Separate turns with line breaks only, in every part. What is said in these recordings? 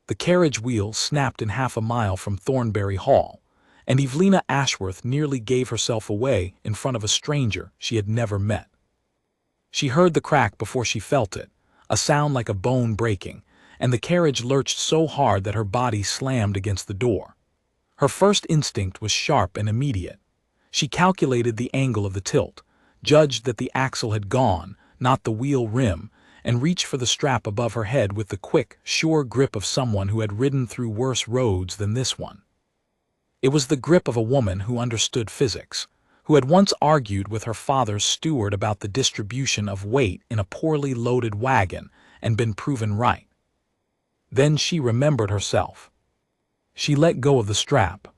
The carriage wheel snapped in half a mile from Thornbury Hall, and Evelina Ashworth nearly gave herself away in front of a stranger she had never met. She heard the crack before she felt it, a sound like a bone breaking, and the carriage lurched so hard that her body slammed against the door. Her first instinct was sharp and immediate. She calculated the angle of the tilt, judged that the axle had gone, not the wheel rim, and reached for the strap above her head with the quick, sure grip of someone who had ridden through worse roads than this one. It was the grip of a woman who understood physics, who had once argued with her father's steward about the distribution of weight in a poorly loaded wagon and been proven right. Then she remembered herself. She let go of the strap.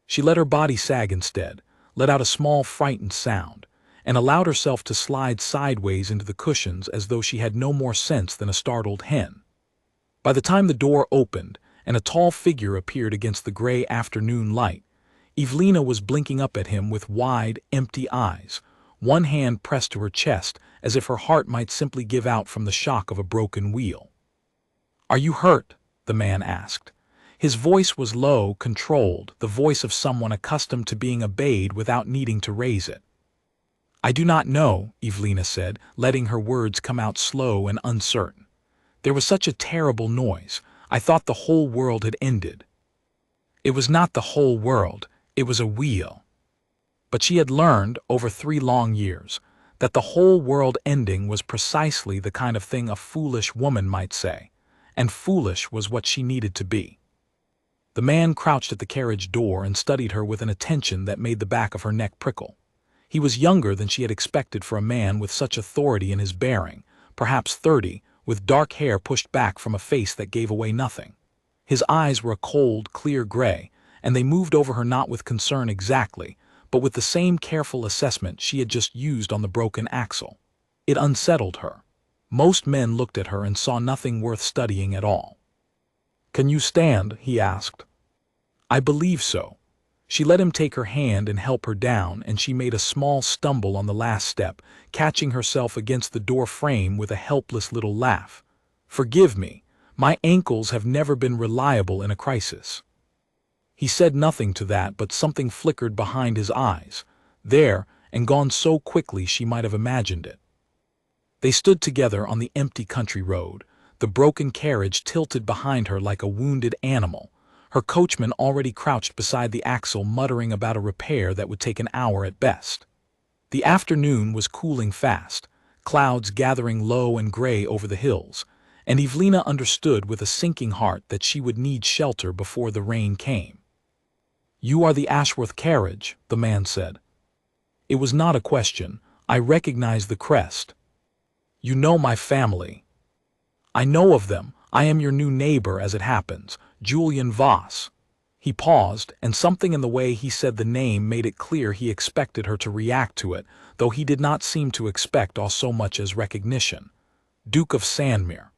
She let her body sag instead, let out a small frightened sound, and allowed herself to slide sideways into the cushions as though she had no more sense than a startled hen. By the time the door opened and a tall figure appeared against the gray afternoon light, Evelina was blinking up at him with wide, empty eyes, one hand pressed to her chest as if her heart might simply give out from the shock of a broken wheel. "Are you hurt?" the man asked. His voice was low, controlled, the voice of someone accustomed to being obeyed without needing to raise it. "I do not know," Evelina said, letting her words come out slow and uncertain. "There was such a terrible noise. I thought the whole world had ended." It was not the whole world, it was a wheel. But she had learned, over 3 long years, that the whole world ending was precisely the kind of thing a foolish woman might say, and foolish was what she needed to be. The man crouched at the carriage door and studied her with an attention that made the back of her neck prickle. He was younger than she had expected for a man with such authority in his bearing, perhaps 30, with dark hair pushed back from a face that gave away nothing. His eyes were a cold, clear gray, and they moved over her not with concern exactly, but with the same careful assessment she had just used on the broken axle. It unsettled her. Most men looked at her and saw nothing worth studying at all. "Can you stand?" he asked. "I believe so." She let him take her hand and help her down, and she made a small stumble on the last step, catching herself against the door frame with a helpless little laugh. "Forgive me. My ankles have never been reliable in a crisis." He said nothing to that, but something flickered behind his eyes, there, and gone so quickly she might have imagined it. They stood together on the empty country road, the broken carriage tilted behind her like a wounded animal, her coachman already crouched beside the axle muttering about a repair that would take an hour at best. The afternoon was cooling fast, clouds gathering low and gray over the hills, and Evelina understood with a sinking heart that she would need shelter before the rain came. "You are the Ashworth carriage," the man said. It was not a question. "I recognize the crest." "You know my family." "I know of them. I am your new neighbor, as it happens, Julian Voss." He paused, and something in the way he said the name made it clear he expected her to react to it, though he did not seem to expect so much as recognition. "Duke of Sandmere."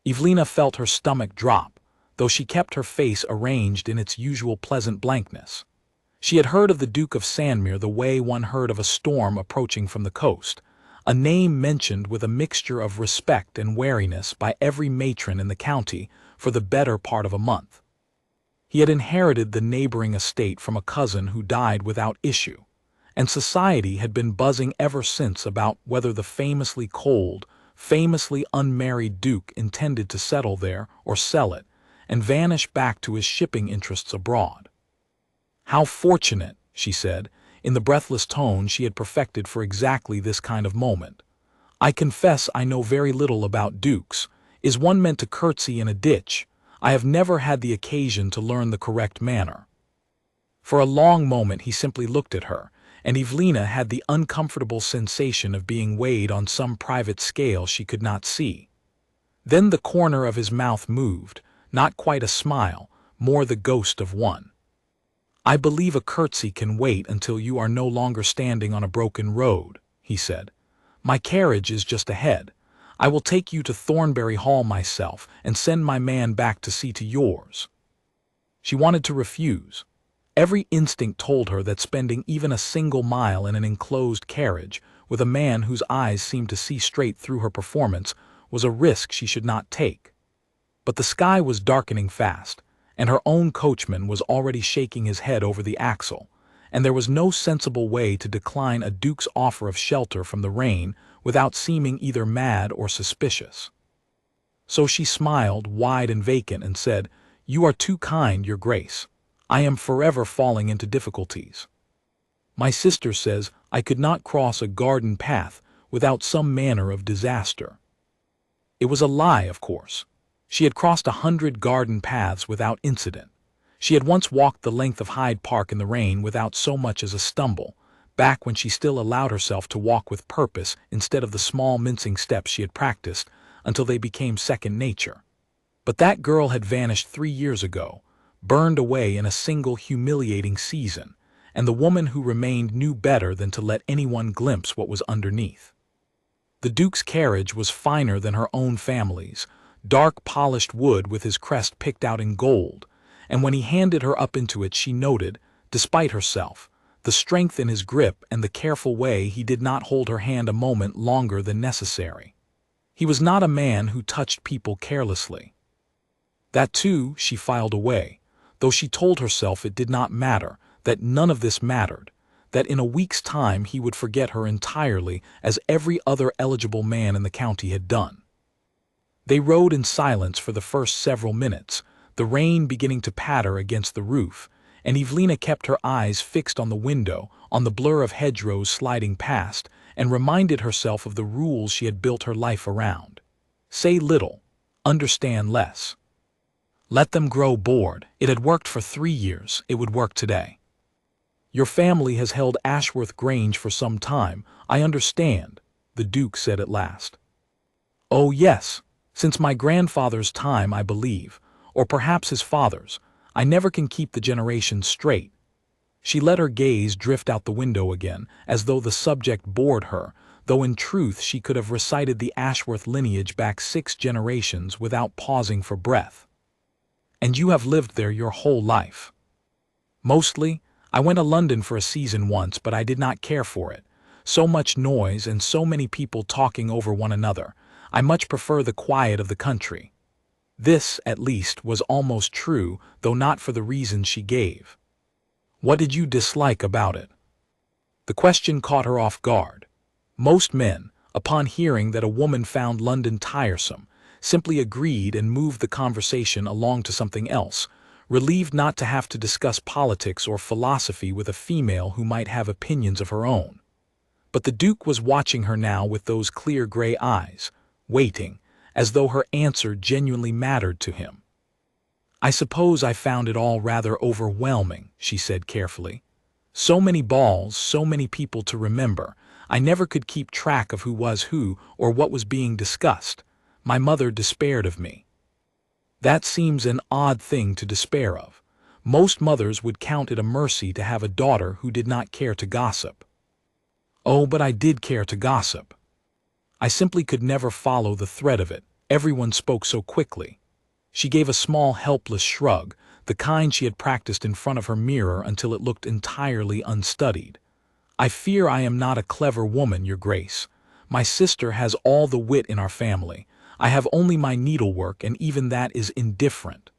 Evelina felt her stomach drop, though she kept her face arranged in its usual pleasant blankness. She had heard of the Duke of Sandmere the way one heard of a storm approaching from the coast, a name mentioned with a mixture of respect and wariness by every matron in the county for the better part of a month. He had inherited the neighboring estate from a cousin who died without issue, and society had been buzzing ever since about whether the famously cold, famously unmarried Duke intended to settle there or sell it and vanish back to his shipping interests abroad. "How fortunate," she said, in the breathless tone she had perfected for exactly this kind of moment. "I confess I know very little about dukes. Is one meant to curtsy in a ditch? I have never had the occasion to learn the correct manner." For a long moment he simply looked at her, and Evelina had the uncomfortable sensation of being weighed on some private scale she could not see. Then the corner of his mouth moved, not quite a smile, more the ghost of one. "I believe a curtsy can wait until you are no longer standing on a broken road," he said. "My carriage is just ahead. I will take you to Thornbury Hall myself and send my man back to see to yours." She wanted to refuse. Every instinct told her that spending even a single mile in an enclosed carriage with a man whose eyes seemed to see straight through her performance was a risk she should not take. But the sky was darkening fast, and her own coachman was already shaking his head over the axle, and there was no sensible way to decline a duke's offer of shelter from the rain without seeming either mad or suspicious. So she smiled, wide and vacant, and said, "You are too kind, your grace. I am forever falling into difficulties. My sister says I could not cross a garden path without some manner of disaster." It was a lie, of course. She had crossed 100 garden paths without incident. She had once walked the length of Hyde Park in the rain without so much as a stumble, back when she still allowed herself to walk with purpose instead of the small mincing steps she had practiced until they became second nature. But that girl had vanished 3 years ago, burned away in a single humiliating season, and the woman who remained knew better than to let anyone glimpse what was underneath. The Duke's carriage was finer than her own family's, dark polished wood with his crest picked out in gold, and when he handed her up into it she noted, despite herself, the strength in his grip and the careful way he did not hold her hand a moment longer than necessary. He was not a man who touched people carelessly. That too she filed away, though she told herself it did not matter, that none of this mattered, that in a week's time he would forget her entirely as every other eligible man in the county had done. They rode in silence for the first several minutes, the rain beginning to patter against the roof, and Evelina kept her eyes fixed on the window, on the blur of hedgerows sliding past, and reminded herself of the rules she had built her life around. Say little, understand less. Let them grow bored. It had worked for 3 years, it would work today. Your family has held Ashworth Grange for some time, I understand, the Duke said at last. Oh yes, since my grandfather's time, I believe, or perhaps his father's. I never can keep the generations straight. She let her gaze drift out the window again, as though the subject bored her, though in truth she could have recited the Ashworth lineage back 6 generations without pausing for breath. And you have lived there your whole life. Mostly, I went to London for a season once, but I did not care for it. So much noise and so many people talking over one another. I much prefer the quiet of the country. This, at least, was almost true, though not for the reasons she gave. What did you dislike about it? The question caught her off guard. Most men, upon hearing that a woman found London tiresome, simply agreed and moved the conversation along to something else, relieved not to have to discuss politics or philosophy with a female who might have opinions of her own. But the Duke was watching her now with those clear gray eyes, waiting, as though her answer genuinely mattered to him. I suppose I found it all rather overwhelming, she said carefully. So many balls, so many people to remember. I never could keep track of who was who or what was being discussed. My mother despaired of me. That seems an odd thing to despair of. Most mothers would count it a mercy to have a daughter who did not care to gossip. Oh, but I did care to gossip. I simply could never follow the thread of it. Everyone spoke so quickly. She gave a small, helpless shrug, the kind she had practiced in front of her mirror until it looked entirely unstudied. I fear I am not a clever woman, your grace. My sister has all the wit in our family. I have only my needlework, and even that is indifferent.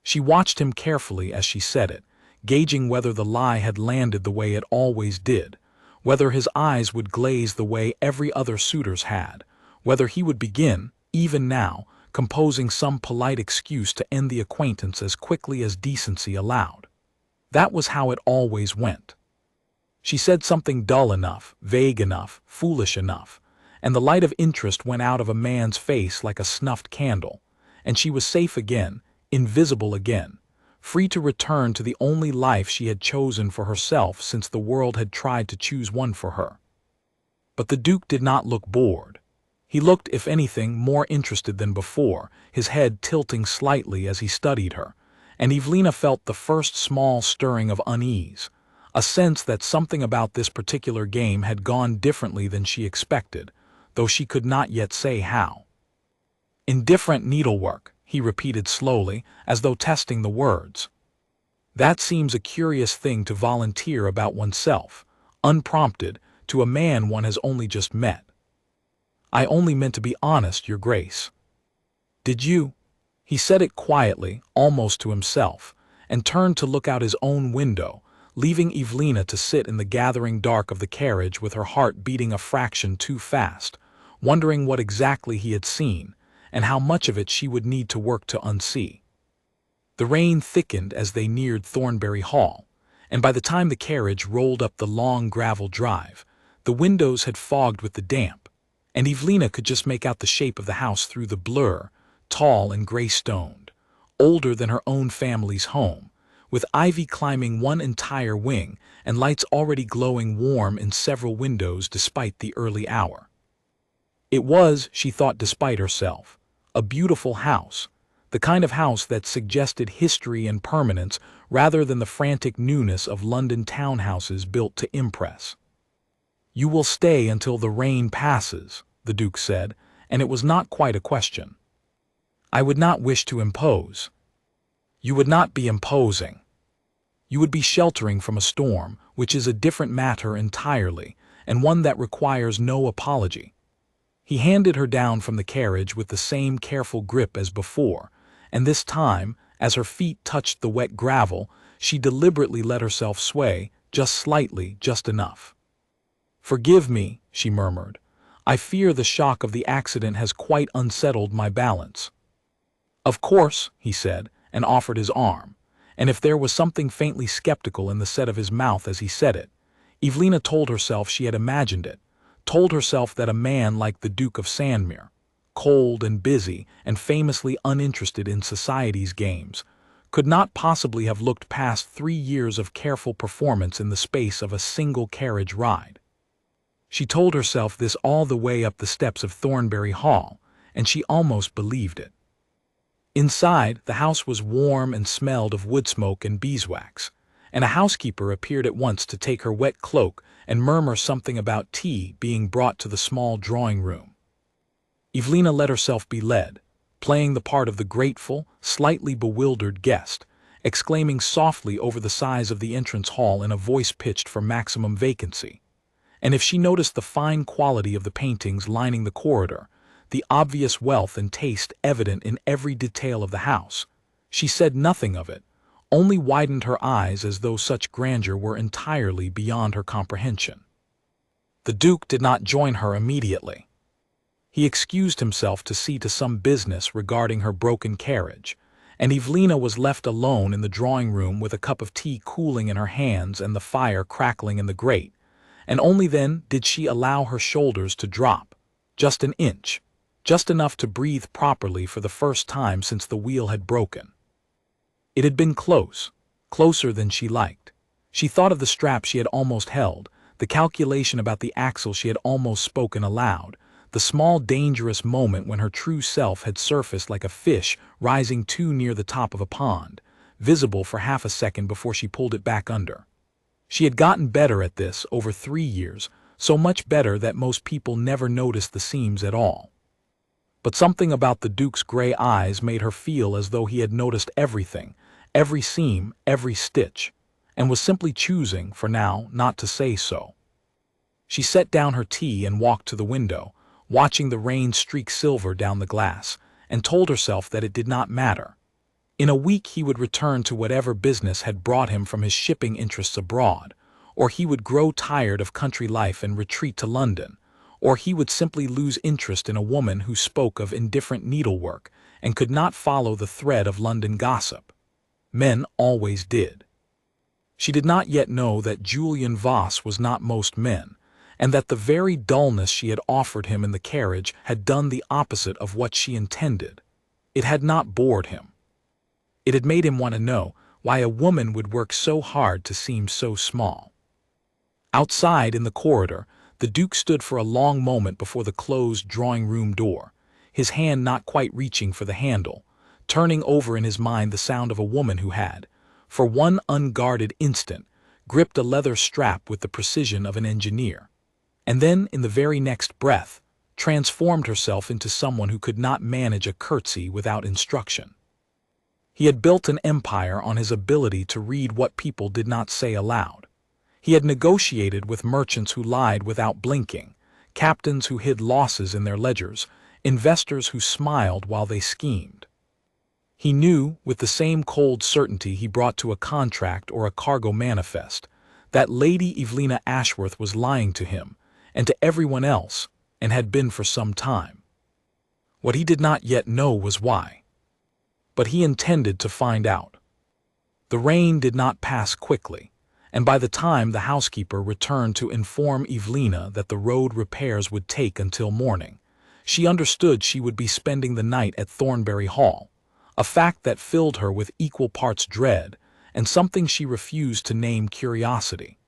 She watched him carefully as she said it, gauging whether the lie had landed the way it always did, whether his eyes would glaze the way every other suitor's had, whether he would begin, even now, composing some polite excuse to end the acquaintance as quickly as decency allowed. That was how it always went. She said something dull enough, vague enough, foolish enough, and the light of interest went out of a man's face like a snuffed candle, and she was safe again, invisible again, free to return to the only life she had chosen for herself since the world had tried to choose one for her. But the Duke did not look bored. He looked, if anything, more interested than before, his head tilting slightly as he studied her, and Evelina felt the first small stirring of unease, a sense that something about this particular game had gone differently than she expected, though she could not yet say how. Indifferent needlework, he repeated slowly, as though testing the words. That seems a curious thing to volunteer about oneself, unprompted, to a man one has only just met. I only meant to be honest, your grace. Did you? He said it quietly, almost to himself, and turned to look out his own window, leaving Evelina to sit in the gathering dark of the carriage with her heart beating a fraction too fast, wondering what exactly he had seen, and how much of it she would need to work to unsee. The rain thickened as they neared Thornbury Hall, and by the time the carriage rolled up the long gravel drive, the windows had fogged with the damp, and Evelina could just make out the shape of the house through the blur, tall and gray-stoned, older than her own family's home, with ivy climbing one entire wing and lights already glowing warm in several windows despite the early hour. It was, she thought despite herself, a beautiful house, the kind of house that suggested history and permanence rather than the frantic newness of London townhouses built to impress. "You will stay until the rain passes," the Duke said, and it was not quite a question. "I would not wish to impose." "You would not be imposing. You would be sheltering from a storm, which is a different matter entirely, and one that requires no apology." He handed her down from the carriage with the same careful grip as before, and this time, as her feet touched the wet gravel, she deliberately let herself sway, just slightly, just enough. "Forgive me," she murmured. "I fear the shock of the accident has quite unsettled my balance." "Of course," he said, and offered his arm, and if there was something faintly skeptical in the set of his mouth as he said it, Evelina told herself she had imagined it, told herself that a man like the Duke of Sandmere, cold and busy and famously uninterested in society's games, could not possibly have looked past 3 years of careful performance in the space of a single carriage ride. She told herself this all the way up the steps of Thornbury Hall, and she almost believed it. Inside, the house was warm and smelled of wood smoke and beeswax, and a housekeeper appeared at once to take her wet cloak and murmur something about tea being brought to the small drawing-room. Evelina let herself be led, playing the part of the grateful, slightly bewildered guest, exclaiming softly over the size of the entrance hall in a voice pitched for maximum vacancy. And if she noticed the fine quality of the paintings lining the corridor, the obvious wealth and taste evident in every detail of the house, she said nothing of it, only widened her eyes as though such grandeur were entirely beyond her comprehension. The Duke did not join her immediately. He excused himself to see to some business regarding her broken carriage, and Evelina was left alone in the drawing-room with a cup of tea cooling in her hands and the fire crackling in the grate, and only then did she allow her shoulders to drop, just an inch, just enough to breathe properly for the first time since the wheel had broken. It had been close, closer than she liked. She thought of the strap she had almost held, the calculation about the axle she had almost spoken aloud, the small dangerous moment when her true self had surfaced like a fish rising too near the top of a pond, visible for half a second before she pulled it back under. She had gotten better at this over 3 years, so much better that most people never noticed the seams at all. But something about the Duke's gray eyes made her feel as though he had noticed everything, every seam, every stitch, and was simply choosing, for now, not to say so. She set down her tea and walked to the window, watching the rain streak silver down the glass, and told herself that it did not matter. In a week he would return to whatever business had brought him from his shipping interests abroad, or he would grow tired of country life and retreat to London, or he would simply lose interest in a woman who spoke of indifferent needlework and could not follow the thread of London gossip. Men always did. She did not yet know that Julian Voss was not most men, and that the very dullness she had offered him in the carriage had done the opposite of what she intended. It had not bored him. It had made him want to know why a woman would work so hard to seem so small. Outside in the corridor, the Duke stood for a long moment before the closed drawing-room door, his hand not quite reaching for the handle, turning over in his mind the sound of a woman who had, for one unguarded instant, gripped a leather strap with the precision of an engineer, and then, in the very next breath, transformed herself into someone who could not manage a curtsy without instruction. He had built an empire on his ability to read what people did not say aloud. He had negotiated with merchants who lied without blinking, captains who hid losses in their ledgers, investors who smiled while they schemed. He knew, with the same cold certainty he brought to a contract or a cargo manifest, that Lady Evelina Ashworth was lying to him, and to everyone else, and had been for some time. What he did not yet know was why. But he intended to find out. The rain did not pass quickly, and by the time the housekeeper returned to inform Evelina that the road repairs would take until morning, she understood she would be spending the night at Thornbury Hall, a fact that filled her with equal parts dread and something she refused to name curiosity.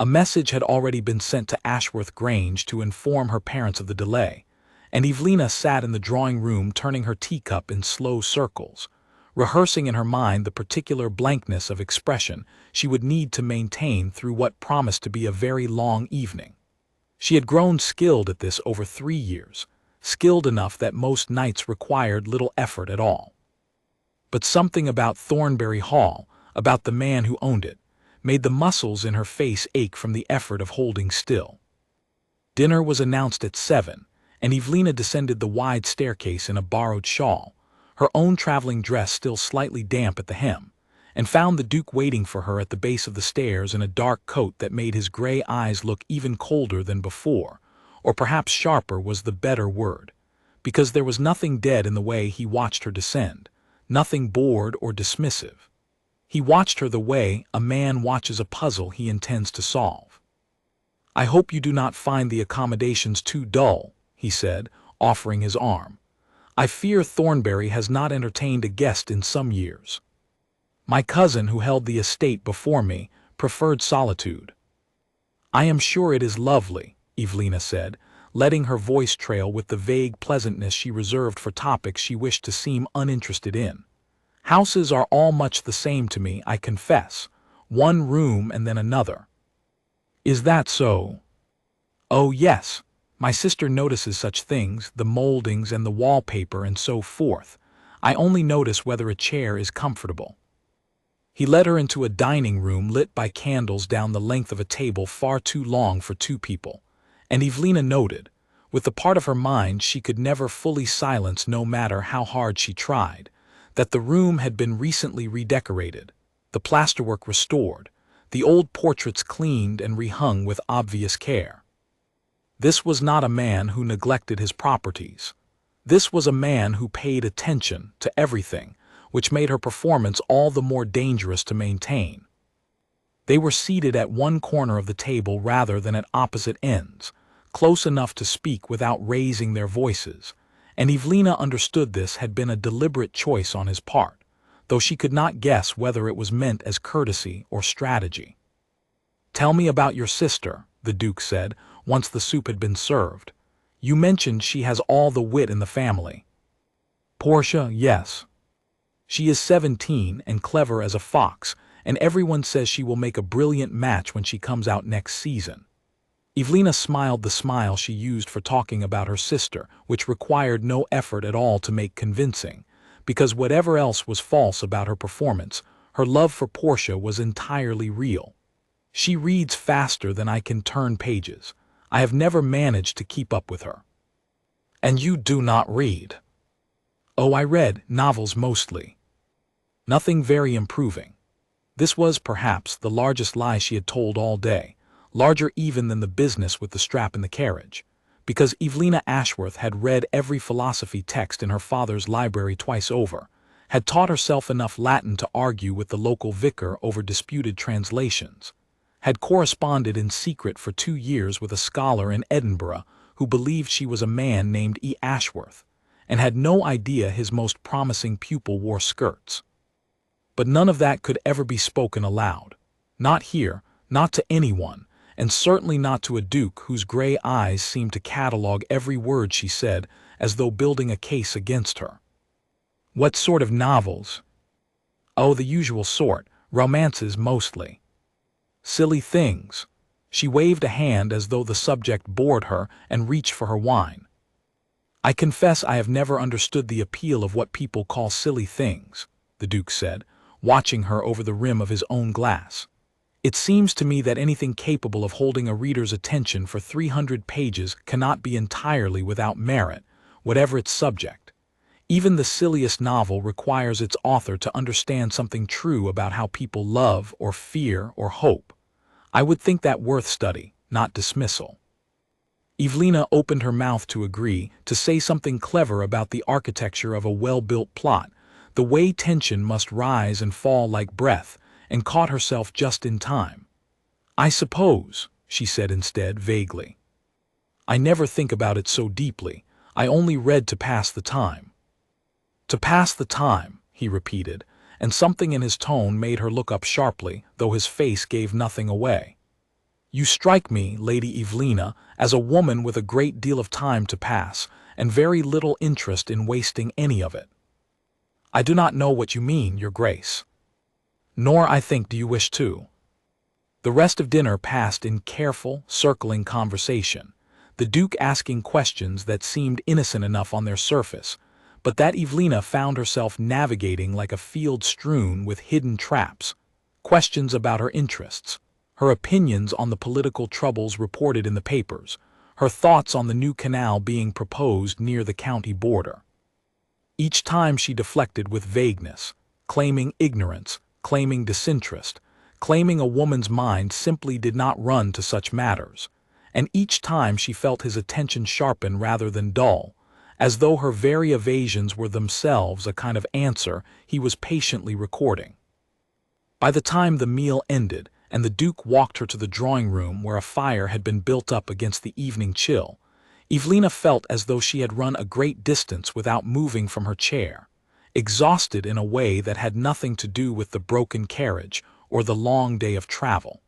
A message had already been sent to Ashworth Grange to inform her parents of the delay, and Evelina sat in the drawing-room turning her teacup in slow circles, rehearsing in her mind the particular blankness of expression she would need to maintain through what promised to be a very long evening. She had grown skilled at this over 3 years, skilled enough that most nights required little effort at all. But something about Thornbury Hall, about the man who owned it, made the muscles in her face ache from the effort of holding still. Dinner was announced at 7, and Evelina descended the wide staircase in a borrowed shawl, her own traveling dress still slightly damp at the hem, and found the Duke waiting for her at the base of the stairs in a dark coat that made his gray eyes look even colder than before, or perhaps sharper was the better word, because there was nothing dead in the way he watched her descend, nothing bored or dismissive. He watched her the way a man watches a puzzle he intends to solve. "I hope you do not find the accommodations too dull," he said, offering his arm. "I fear Thornbury has not entertained a guest in some years. My cousin, who held the estate before me, preferred solitude." "I am sure it is lovely," Evelina said, letting her voice trail with the vague pleasantness she reserved for topics she wished to seem uninterested in. "Houses are all much the same to me, I confess, one room and then another." "Is that so?" "Oh, yes. My sister notices such things, the moldings and the wallpaper and so forth. I only notice whether a chair is comfortable." He led her into a dining room lit by candles down the length of a table far too long for 2 people, and Evelina noted, with the part of her mind she could never fully silence no matter how hard she tried, that the room had been recently redecorated, the plasterwork restored, the old portraits cleaned and rehung with obvious care. This was not a man who neglected his properties. This was a man who paid attention to everything, which made her performance all the more dangerous to maintain. They were seated at one corner of the table rather than at opposite ends, close enough to speak without raising their voices, and Evelina understood this had been a deliberate choice on his part, though she could not guess whether it was meant as courtesy or strategy. "Tell me about your sister," the Duke said, once the soup had been served. "You mentioned she has all the wit in the family." "Portia, yes. She is 17 and clever as a fox, and everyone says she will make a brilliant match when she comes out next season." Evelina smiled the smile she used for talking about her sister, which required no effort at all to make convincing, because whatever else was false about her performance, her love for Portia was entirely real. "She reads faster than I can turn pages. I have never managed to keep up with her." "And you do not read?" "Oh, I read novels mostly." Nothing very improving. This was, perhaps, the largest lie she had told all day, larger even than the business with the strap in the carriage, because Evelina Ashworth had read every philosophy text in her father's library twice over, had taught herself enough Latin to argue with the local vicar over disputed translations, had corresponded in secret for 2 years with a scholar in Edinburgh who believed she was a man named E. Ashworth, and had no idea his most promising pupil wore skirts. But none of that could ever be spoken aloud. Not here, not to anyone, and certainly not to a duke whose gray eyes seemed to catalogue every word she said as though building a case against her. "What sort of novels?" "Oh, the usual sort, romances mostly." "Silly things." She waved a hand as though the subject bored her and reached for her wine. "I confess I have never understood the appeal of what people call silly things," the Duke said, watching her over the rim of his own glass. "It seems to me that anything capable of holding a reader's attention for 300 pages cannot be entirely without merit, whatever its subject. Even the silliest novel requires its author to understand something true about how people love or fear or hope. I would think that worth study, not dismissal. Evelina opened her mouth to agree, to say something clever about the architecture of a well-built plot, the way tension must rise and fall like breath, and caught herself just in time. "I suppose," she said instead, vaguely. "I never think about it so deeply. I only read to pass the time." "To pass the time," he repeated, and something in his tone made her look up sharply, though his face gave nothing away. "You strike me, Lady Evelina, as a woman with a great deal of time to pass, and very little interest in wasting any of it." "I do not know what you mean, Your Grace." "Nor, I think, do you wish to." The rest of dinner passed in careful, circling conversation, the Duke asking questions that seemed innocent enough on their surface, but that Evelina found herself navigating like a field strewn with hidden traps, questions about her interests, her opinions on the political troubles reported in the papers, her thoughts on the new canal being proposed near the county border. Each time she deflected with vagueness, claiming ignorance, claiming disinterest, claiming a woman's mind simply did not run to such matters, and each time she felt his attention sharpen rather than dull, as though her very evasions were themselves a kind of answer he was patiently recording. By the time the meal ended and the Duke walked her to the drawing-room where a fire had been built up against the evening chill, Evelina felt as though she had run a great distance without moving from her chair, exhausted in a way that had nothing to do with the broken carriage or the long day of travel.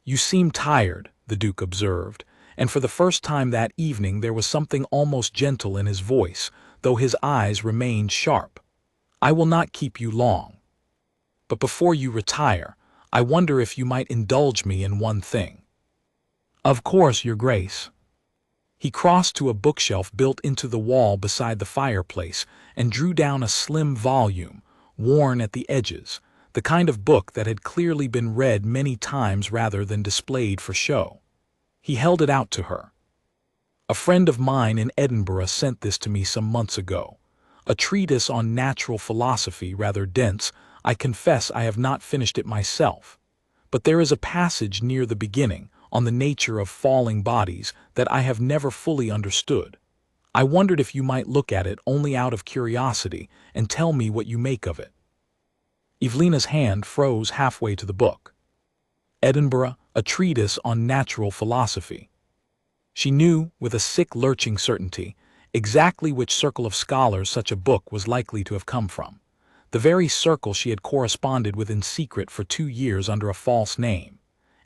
"You seem tired," the Duke observed, and for the first time that evening there was something almost gentle in his voice, though his eyes remained sharp. "I will not keep you long. But before you retire, I wonder if you might indulge me in one thing." "Of course, Your Grace." He crossed to a bookshelf built into the wall beside the fireplace and drew down a slim volume, worn at the edges, the kind of book that had clearly been read many times rather than displayed for show. He held it out to her. "A friend of mine in Edinburgh sent this to me some months ago. A treatise on natural philosophy, rather dense. I confess I have not finished it myself. But there is a passage near the beginning, on the nature of falling bodies, that I have never fully understood. I wondered if you might look at it only out of curiosity and tell me what you make of it." Evelina's hand froze halfway to the book. Edinburgh, a treatise on natural philosophy. She knew, with a sick lurching certainty, exactly which circle of scholars such a book was likely to have come from, the very circle she had corresponded with in secret for 2 years under a false name,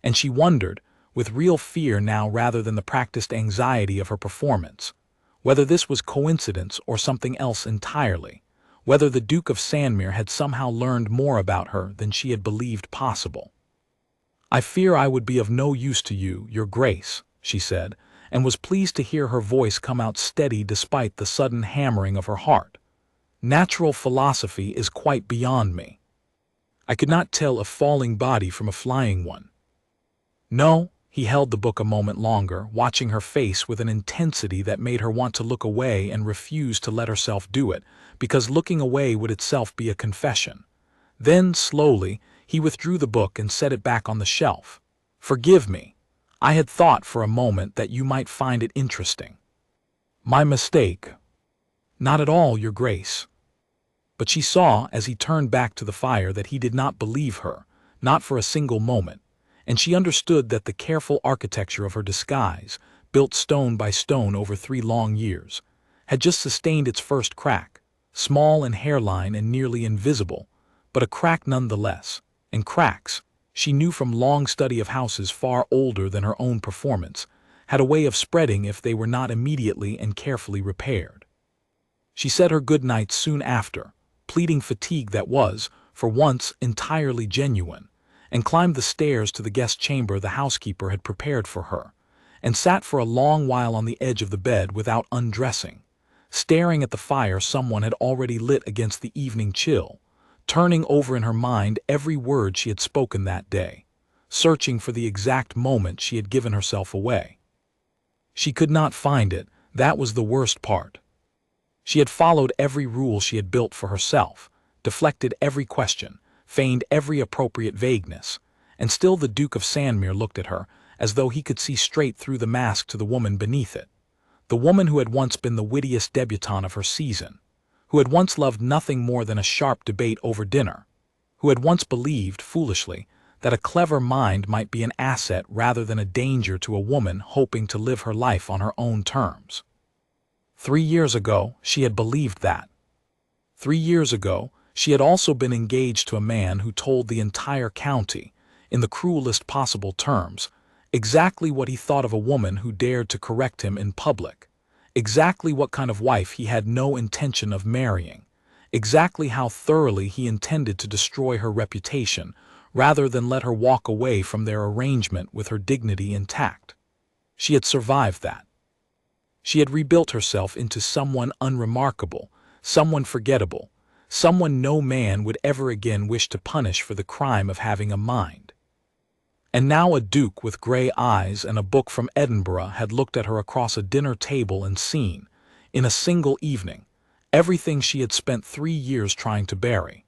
and she wondered, with real fear now rather than the practiced anxiety of her performance, whether this was coincidence or something else entirely, whether the Duke of Sandmere had somehow learned more about her than she had believed possible. "I fear I would be of no use to you, Your Grace," she said, and was pleased to hear her voice come out steady despite the sudden hammering of her heart. "Natural philosophy is quite beyond me. I could not tell a falling body from a flying one." "No." He held the book a moment longer, watching her face with an intensity that made her want to look away and refuse to let herself do it, because looking away would itself be a confession. Then, slowly, he withdrew the book and set it back on the shelf. "Forgive me. I had thought for a moment that you might find it interesting." "My mistake." "Not at all, Your Grace." But she saw, as he turned back to the fire, that he did not believe her, not for a single moment, and she understood that the careful architecture of her disguise, built stone by stone over 3 long years, had just sustained its first crack, small in hairline and nearly invisible, but a crack nonetheless, and cracks, she knew from long study of houses far older than her own performance, had a way of spreading if they were not immediately and carefully repaired. She said her good night soon after, pleading fatigue that was, for once, entirely genuine, and climbed the stairs to the guest chamber the housekeeper had prepared for her, and sat for a long while on the edge of the bed without undressing, staring at the fire someone had already lit against the evening chill, turning over in her mind every word she had spoken that day, searching for the exact moment she had given herself away. She could not find it, that was the worst part. She had followed every rule she had built for herself, deflected every question, feigned every appropriate vagueness, and still the Duke of Sandmere looked at her as though he could see straight through the mask to the woman beneath it. The woman who had once been the wittiest debutante of her season, who had once loved nothing more than a sharp debate over dinner, who had once believed, foolishly, that a clever mind might be an asset rather than a danger to a woman hoping to live her life on her own terms. 3 years ago, she had believed that. 3 years ago, she had also been engaged to a man who told the entire county, in the cruelest possible terms, exactly what he thought of a woman who dared to correct him in public, exactly what kind of wife he had no intention of marrying, exactly how thoroughly he intended to destroy her reputation rather than let her walk away from their arrangement with her dignity intact. She had survived that. She had rebuilt herself into someone unremarkable, someone forgettable, someone no man would ever again wish to punish for the crime of having a mind. And now a duke with gray eyes and a book from Edinburgh had looked at her across a dinner table and seen, in a single evening, everything she had spent 3 years trying to bury.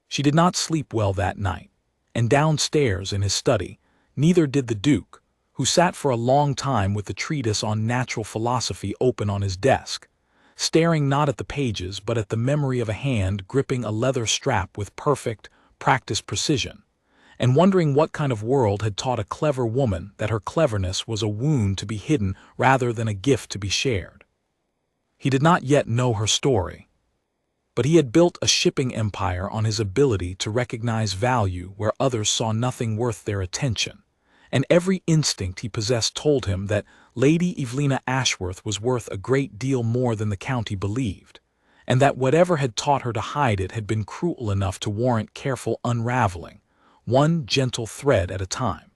She did not sleep well that night, and downstairs in his study, neither did the duke, who sat for a long time with the treatise on natural philosophy open on his desk, staring not at the pages but at the memory of a hand gripping a leather strap with perfect, practiced precision, and wondering what kind of world had taught a clever woman that her cleverness was a wound to be hidden rather than a gift to be shared. He did not yet know her story, but he had built a shipping empire on his ability to recognize value where others saw nothing worth their attention, and every instinct he possessed told him that Lady Evelina Ashworth was worth a great deal more than the county believed, and that whatever had taught her to hide it had been cruel enough to warrant careful unraveling, one gentle thread at a time.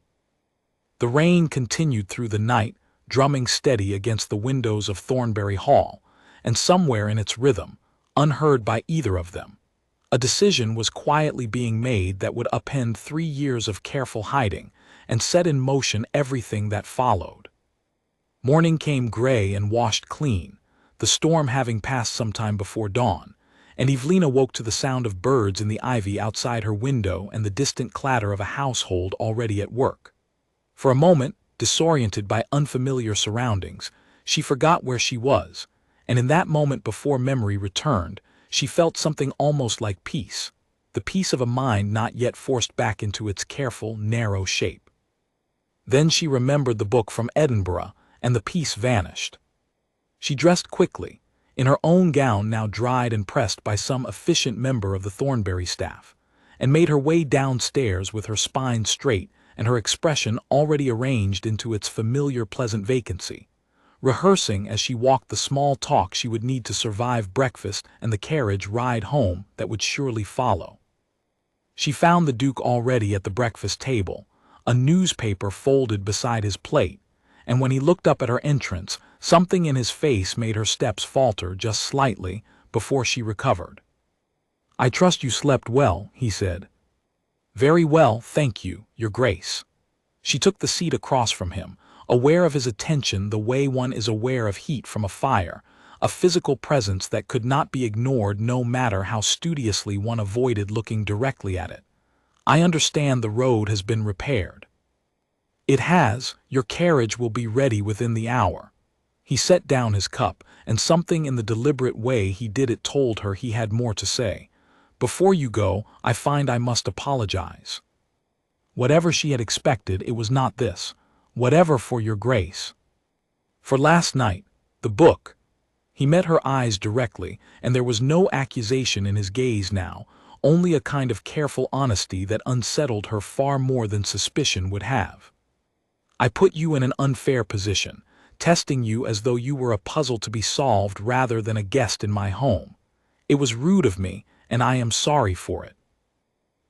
The rain continued through the night, drumming steady against the windows of Thornbury Hall, and somewhere in its rhythm, unheard by either of them, a decision was quietly being made that would upend 3 years of careful hiding and set in motion everything that followed. Morning came gray and washed clean, the storm having passed some time before dawn, and Evelina woke to the sound of birds in the ivy outside her window and the distant clatter of a household already at work. For a moment, disoriented by unfamiliar surroundings, she forgot where she was, and in that moment before memory returned, she felt something almost like peace, the peace of a mind not yet forced back into its careful, narrow shape. Then she remembered the book from Edinburgh, and the peace vanished. She dressed quickly, in her own gown now dried and pressed by some efficient member of the Thornbury staff, and made her way downstairs with her spine straight and her expression already arranged into its familiar pleasant vacancy, rehearsing as she walked the small talk she would need to survive breakfast and the carriage ride home that would surely follow. She found the Duke already at the breakfast table, a newspaper folded beside his plate, and when he looked up at her entrance, something in his face made her steps falter just slightly before she recovered. "I trust you slept well," he said. "Very well, thank you, Your Grace." She took the seat across from him, aware of his attention the way one is aware of heat from a fire, a physical presence that could not be ignored no matter how studiously one avoided looking directly at it. "I understand the road has been repaired." "It has. Your carriage will be ready within the hour." He set down his cup, and something in the deliberate way he did it told her he had more to say. "Before you go, I find I must apologize." Whatever she had expected, it was not this. "Whatever for Your Grace." "For last night, the book." He met her eyes directly, and there was no accusation in his gaze now, only a kind of careful honesty that unsettled her far more than suspicion would have. "I put you in an unfair position, testing you as though you were a puzzle to be solved rather than a guest in my home. It was rude of me, and I am sorry for it."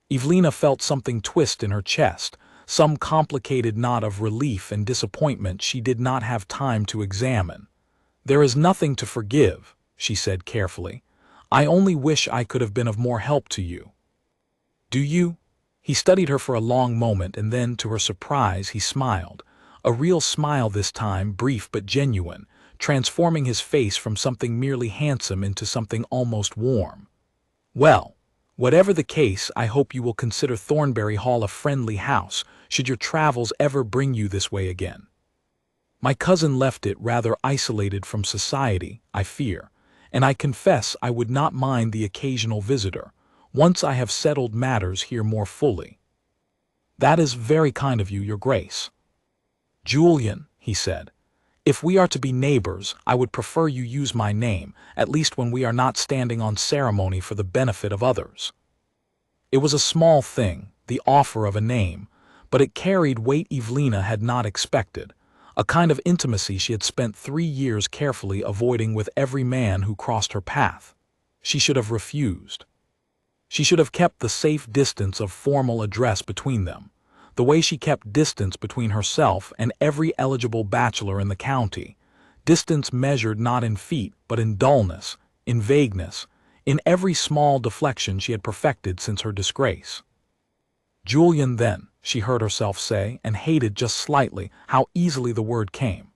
Evelina felt something twist in her chest, some complicated knot of relief and disappointment she did not have time to examine. "There is nothing to forgive," she said carefully. "I only wish I could have been of more help to you." "Do you?" He studied her for a long moment, and then, to her surprise, he smiled, a real smile this time, brief but genuine, transforming his face from something merely handsome into something almost warm. "Well, whatever the case, I hope you will consider Thornbury Hall a friendly house, should your travels ever bring you this way again. My cousin left it rather isolated from society, I fear, and I confess I would not mind the occasional visitor, once I have settled matters here more fully." "That is very kind of you, your grace." "Julian," he said, "if we are to be neighbors, I would prefer you use my name, at least when we are not standing on ceremony for the benefit of others." It was a small thing, the offer of a name, but it carried weight Evelina had not expected, a kind of intimacy she had spent 3 years carefully avoiding with every man who crossed her path. She should have refused. She should have kept the safe distance of formal address between them, the way she kept distance between herself and every eligible bachelor in the county, distance measured not in feet but in dullness, in vagueness, in every small deflection she had perfected since her disgrace. "Julian, then," she heard herself say, and hated just slightly how easily the word came.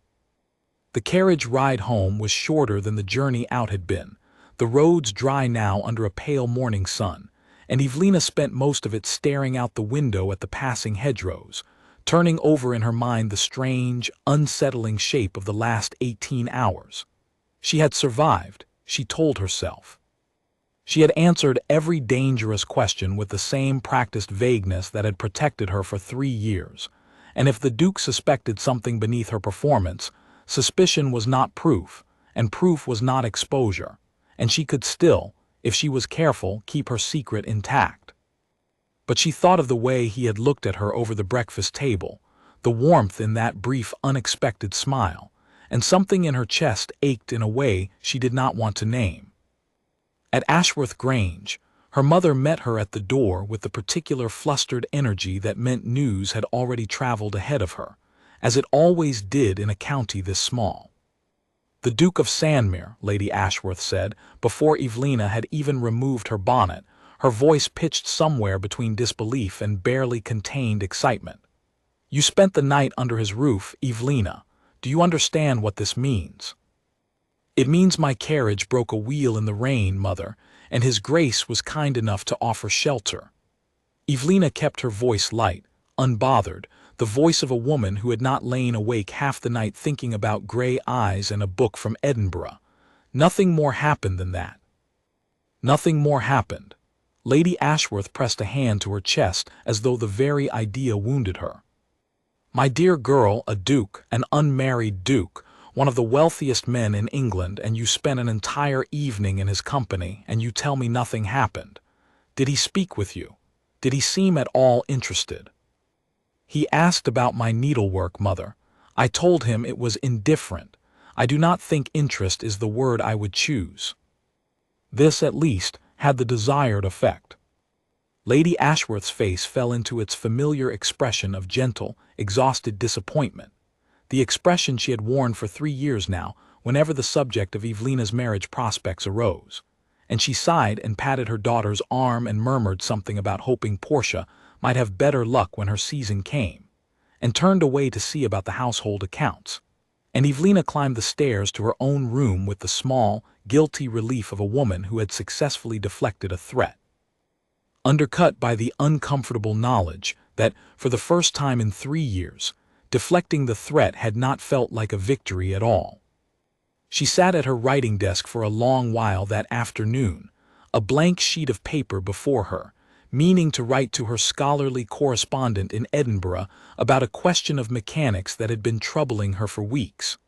The carriage ride home was shorter than the journey out had been, the roads dry now under a pale morning sun, and Evelina spent most of it staring out the window at the passing hedgerows, turning over in her mind the strange, unsettling shape of the last 18 hours. She had survived, she told herself. She had answered every dangerous question with the same practiced vagueness that had protected her for 3 years, and if the Duke suspected something beneath her performance, suspicion was not proof, and proof was not exposure, and she could still, if she was careful, keep her secret intact. But she thought of the way he had looked at her over the breakfast table, the warmth in that brief, unexpected smile, and something in her chest ached in a way she did not want to name. At Ashworth Grange, her mother met her at the door with the particular flustered energy that meant news had already traveled ahead of her, as it always did in a county this small. "The Duke of Sandmere," Lady Ashworth said, before Evelina had even removed her bonnet, her voice pitched somewhere between disbelief and barely contained excitement. "You spent the night under his roof, Evelina. Do you understand what this means?" "It means my carriage broke a wheel in the rain, mother, and his grace was kind enough to offer shelter." Evelina kept her voice light, unbothered, the voice of a woman who had not lain awake half the night thinking about gray eyes and a book from Edinburgh. "Nothing more happened than that." "Nothing more happened." Lady Ashworth pressed a hand to her chest as though the very idea wounded her. "My dear girl, a duke, an unmarried duke, one of the wealthiest men in England, and you spent an entire evening in his company, and you tell me nothing happened. Did he speak with you? Did he seem at all interested?" "He asked about my needlework, mother. I told him it was indifferent. I do not think interest is the word I would choose." This, at least, had the desired effect. Lady Ashworth's face fell into its familiar expression of gentle, exhausted disappointment, the expression she had worn for 3 years now whenever the subject of Evelina's marriage prospects arose, and she sighed and patted her daughter's arm and murmured something about hoping Portia might have better luck when her season came, and turned away to see about the household accounts, and Evelina climbed the stairs to her own room with the small, guilty relief of a woman who had successfully deflected a threat, undercut by the uncomfortable knowledge that, for the first time in 3 years, deflecting the threat had not felt like a victory at all. She sat at her writing desk for a long while that afternoon, a blank sheet of paper before her, meaning to write to her scholarly correspondent in Edinburgh about a question of mechanics that had been troubling her for weeks.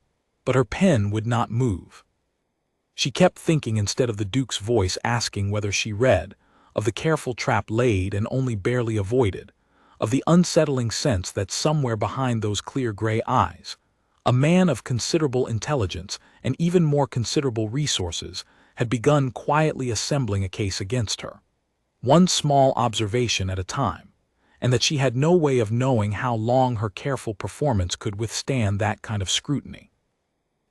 But her pen would not move. She kept thinking instead of the Duke's voice asking whether she read, of the careful trap laid and only barely avoided, of the unsettling sense that somewhere behind those clear gray eyes, a man of considerable intelligence and even more considerable resources had begun quietly assembling a case against her, one small observation at a time, and that she had no way of knowing how long her careful performance could withstand that kind of scrutiny.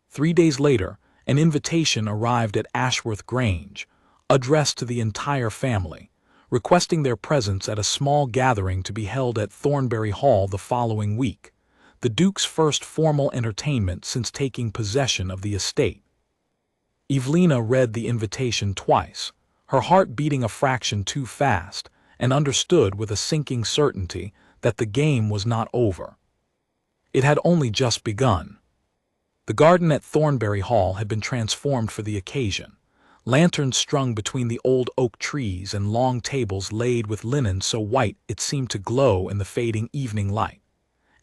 3 days later, an invitation arrived at Ashworth Grange, addressed to the entire family, requesting their presence at a small gathering to be held at Thornbury Hall the following week, the Duke's first formal entertainment since taking possession of the estate. Evelina read the invitation twice, her heart beating a fraction too fast, and understood with a sinking certainty that the game was not over. It had only just begun. The garden at Thornbury Hall had been transformed for the occasion, lanterns strung between the old oak trees and long tables laid with linen so white it seemed to glow in the fading evening light.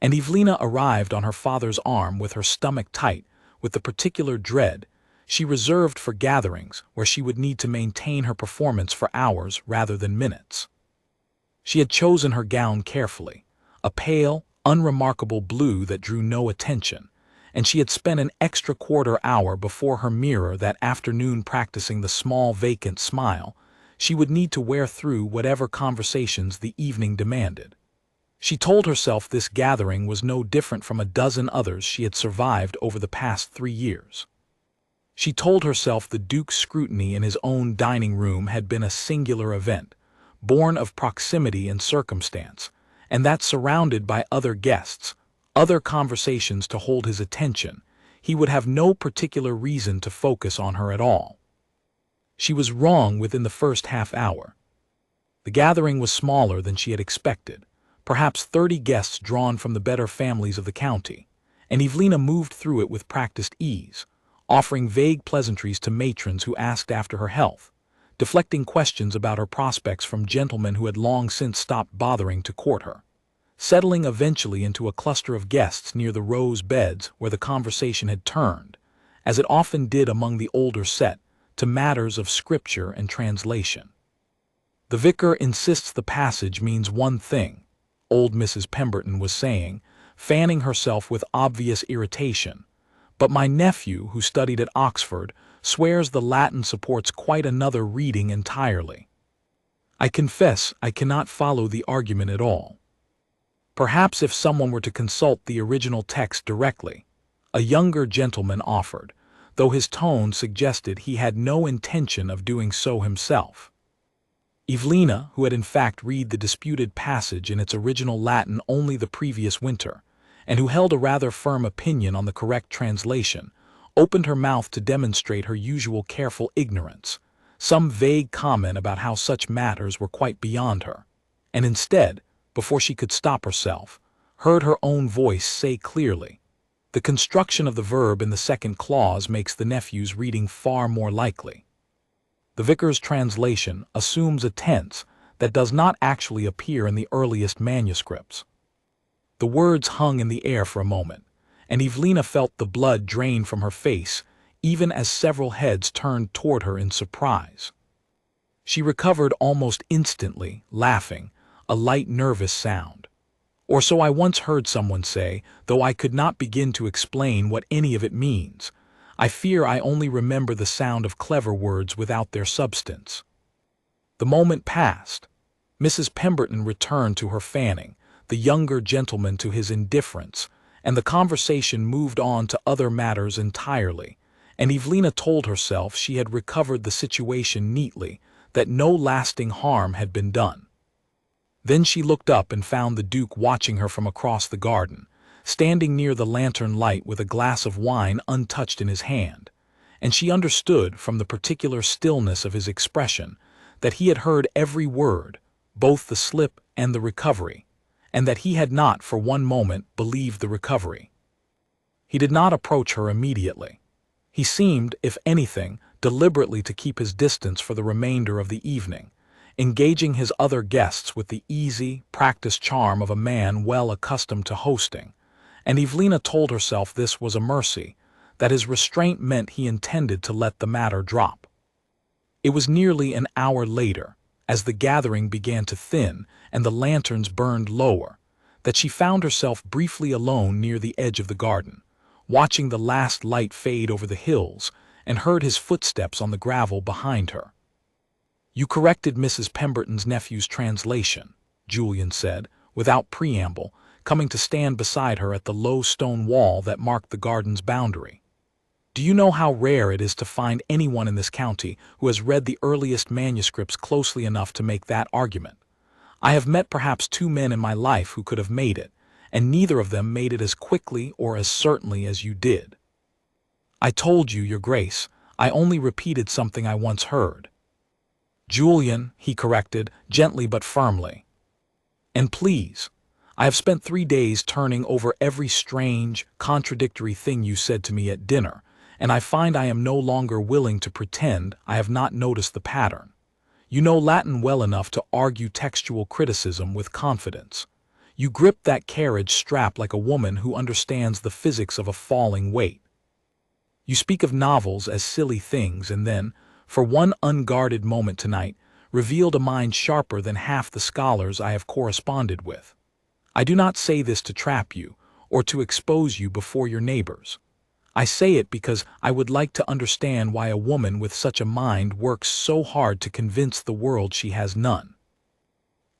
And Evelina arrived on her father's arm with her stomach tight with the particular dread she reserved for gatherings where she would need to maintain her performance for hours rather than minutes. She had chosen her gown carefully, a pale, unremarkable blue that drew no attention, and she had spent an extra quarter-hour before her mirror that afternoon practicing the small vacant smile she would need to wear through whatever conversations the evening demanded. She told herself this gathering was no different from a dozen others she had survived over the past 3 years. She told herself the Duke's scrutiny in his own dining room had been a singular event, born of proximity and circumstance, and that surrounded by other guests, other conversations to hold his attention, he would have no particular reason to focus on her at all. She was wrong within the first half hour. The gathering was smaller than she had expected, perhaps 30 guests drawn from the better families of the county, and Evelina moved through it with practiced ease, offering vague pleasantries to matrons who asked after her health, deflecting questions about her prospects from gentlemen who had long since stopped bothering to court her, settling eventually into a cluster of guests near the rose beds where the conversation had turned, as it often did among the older set, to matters of scripture and translation. The vicar insists the passage means one thing, old Mrs. Pemberton was saying, fanning herself with obvious irritation, but my nephew, who studied at Oxford, swears the Latin supports quite another reading entirely. I confess I cannot follow the argument at all. Perhaps if someone were to consult the original text directly, a younger gentleman offered, though his tone suggested he had no intention of doing so himself. Evelina, who had in fact read the disputed passage in its original Latin only the previous winter, and who held a rather firm opinion on the correct translation, opened her mouth to demonstrate her usual careful ignorance, some vague comment about how such matters were quite beyond her, and instead, before she could stop herself, heard her own voice say clearly, "The construction of the verb in the second clause makes the nephew's reading far more likely." The vicar's translation assumes a tense that does not actually appear in the earliest manuscripts. The words hung in the air for a moment, and Evelina felt the blood drain from her face even as several heads turned toward her in surprise. She recovered almost instantly, laughing, a light nervous sound. Or so I once heard someone say, though I could not begin to explain what any of it means. I fear I only remember the sound of clever words without their substance. The moment passed. Mrs. Pemberton returned to her fanning, the younger gentleman to his indifference, and the conversation moved on to other matters entirely, and Evelina told herself she had recovered the situation neatly, that no lasting harm had been done. Then she looked up and found the Duke watching her from across the garden, standing near the lantern light with a glass of wine untouched in his hand, and she understood from the particular stillness of his expression that he had heard every word, both the slip and the recovery, and that he had not for one moment believed the recovery. He did not approach her immediately. He seemed, if anything, deliberately to keep his distance for the remainder of the evening, engaging his other guests with the easy, practiced charm of a man well accustomed to hosting, and Evelina told herself this was a mercy, that his restraint meant he intended to let the matter drop. It was nearly an hour later, as the gathering began to thin and the lanterns burned lower, that she found herself briefly alone near the edge of the garden, watching the last light fade over the hills, and heard his footsteps on the gravel behind her. "You corrected Mrs. Pemberton's nephew's translation," Julian said, without preamble, coming to stand beside her at the low stone wall that marked the garden's boundary. "Do you know how rare it is to find anyone in this county who has read the earliest manuscripts closely enough to make that argument? I have met perhaps 2 men in my life who could have made it, and neither of them made it as quickly or as certainly as you did. I told you, Your Grace, I only repeated something I once heard. Julian, he corrected, gently but firmly. And please, I have spent 3 days turning over every strange, contradictory thing you said to me at dinner, and I find I am no longer willing to pretend I have not noticed the pattern. You know Latin well enough to argue textual criticism with confidence. You grip that carriage strap like a woman who understands the physics of a falling weight. You speak of novels as silly things and then, for one unguarded moment tonight, revealed a mind sharper than half the scholars I have corresponded with. I do not say this to trap you, or to expose you before your neighbors. I say it because I would like to understand why a woman with such a mind works so hard to convince the world she has none.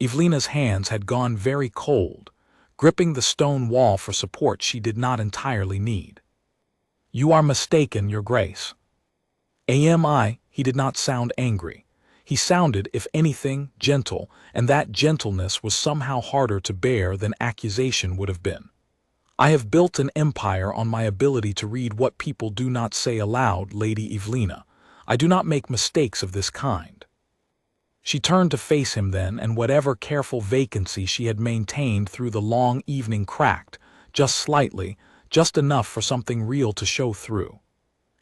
Evelina's hands had gone very cold, gripping the stone wall for support she did not entirely need. You are mistaken, Your Grace. Am I? He did not sound angry. He sounded, if anything, gentle, and that gentleness was somehow harder to bear than accusation would have been. I have built an empire on my ability to read what people do not say aloud, Lady Evelina. I do not make mistakes of this kind. She turned to face him then, and whatever careful vacancy she had maintained through the long evening cracked, just slightly, just enough for something real to show through.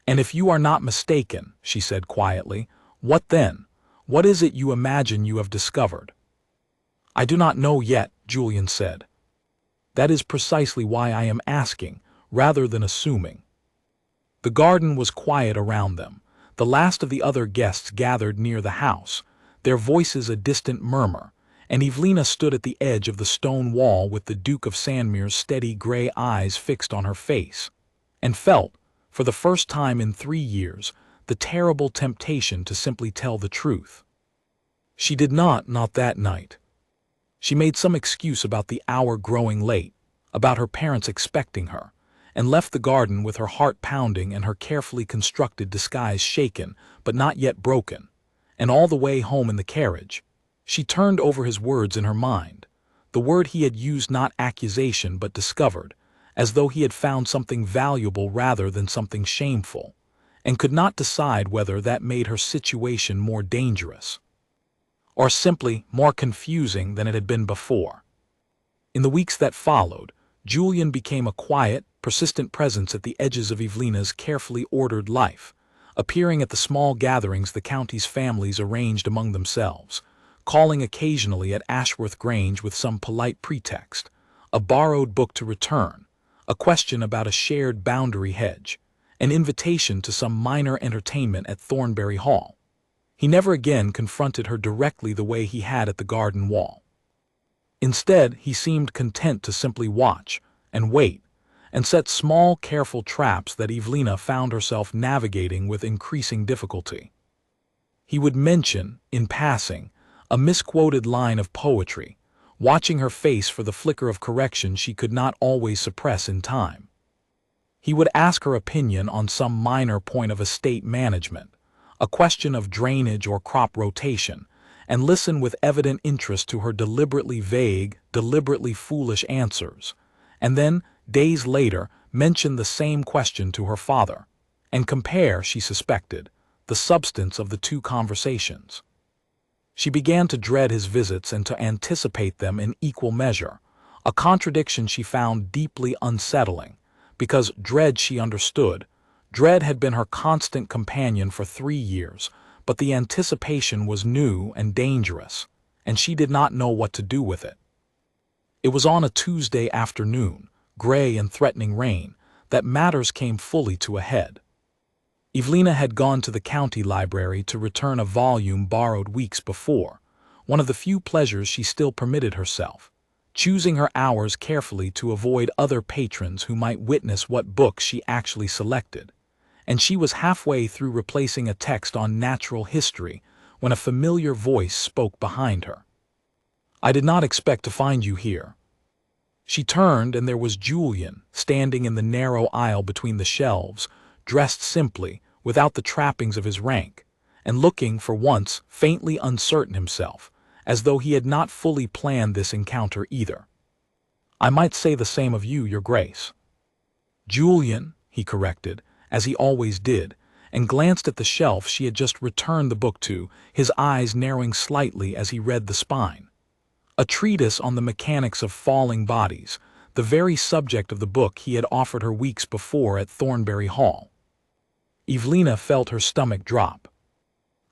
And if you are not mistaken, she said quietly, what then? What is it you imagine you have discovered? I do not know yet, Julian said. That is precisely why I am asking, rather than assuming. The garden was quiet around them. The last of the other guests gathered near the house, their voices a distant murmur, and Evelina stood at the edge of the stone wall with the Duke of Sandmere's steady gray eyes fixed on her face, and felt, for the first time in 3 years, the terrible temptation to simply tell the truth. She did not that night. She made some excuse about the hour growing late, about her parents expecting her, and left the garden with her heart pounding and her carefully constructed disguise shaken, but not yet broken. And all the way home in the carriage, she turned over his words in her mind, the word he had used not accusation but discovered, as though he had found something valuable rather than something shameful, and could not decide whether that made her situation more dangerous, or simply more confusing than it had been before. In the weeks that followed, Julian became a quiet, persistent presence at the edges of Evelina's carefully ordered life, appearing at the small gatherings the county's families arranged among themselves, calling occasionally at Ashworth Grange with some polite pretext, a borrowed book to return, a question about a shared boundary hedge, an invitation to some minor entertainment at Thornbury Hall. He never again confronted her directly the way he had at the garden wall. Instead, he seemed content to simply watch and wait, and set small, careful traps that Evelina found herself navigating with increasing difficulty. He would mention, in passing, a misquoted line of poetry, watching her face for the flicker of correction she could not always suppress in time. He would ask her opinion on some minor point of estate management, a question of drainage or crop rotation, and listen with evident interest to her deliberately vague, deliberately foolish answers, and then, days later, mention the same question to her father, and compare, she suspected, the substance of the two conversations. She began to dread his visits and to anticipate them in equal measure, a contradiction she found deeply unsettling, because dread she understood. Dread had been her constant companion for 3 years, but the anticipation was new and dangerous, and she did not know what to do with it. It was on a Tuesday afternoon, gray and threatening rain, that matters came fully to a head. Evelina had gone to the county library to return a volume borrowed weeks before, one of the few pleasures she still permitted herself, choosing her hours carefully to avoid other patrons who might witness what books she actually selected, and she was halfway through replacing a text on natural history when a familiar voice spoke behind her. "I did not expect to find you here." She turned, and there was Julian, standing in the narrow aisle between the shelves, dressed simply, without the trappings of his rank, and looking, for once, faintly uncertain himself, as though he had not fully planned this encounter either. I might say the same of you, your grace. Julian, he corrected, as he always did, and glanced at the shelf she had just returned the book to, his eyes narrowing slightly as he read the spine. A treatise on the mechanics of falling bodies, the very subject of the book he had offered her weeks before at Thornbury Hall. Evelina felt her stomach drop.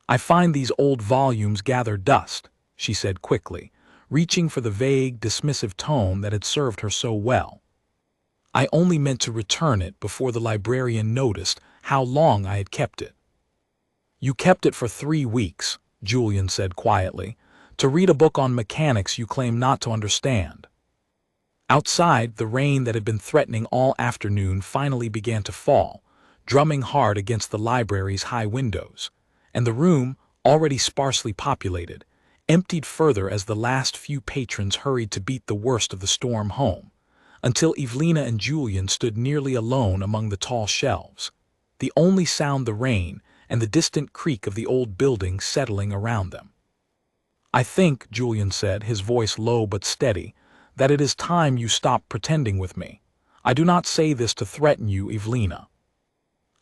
I find these old volumes gather dust, she said quickly, reaching for the vague, dismissive tone that had served her so well. I only meant to return it before the librarian noticed how long I had kept it. You kept it for 3 weeks, Julian said quietly, to read a book on mechanics you claim not to understand. Outside, the rain that had been threatening all afternoon finally began to fall, drumming hard against the library's high windows, and the room, already sparsely populated, emptied further as the last few patrons hurried to beat the worst of the storm home, until Evelina and Julian stood nearly alone among the tall shelves, the only sound the rain and the distant creak of the old building settling around them. I think, Julian said, his voice low but steady, that it is time you stopped pretending with me. I do not say this to threaten you, Evelina.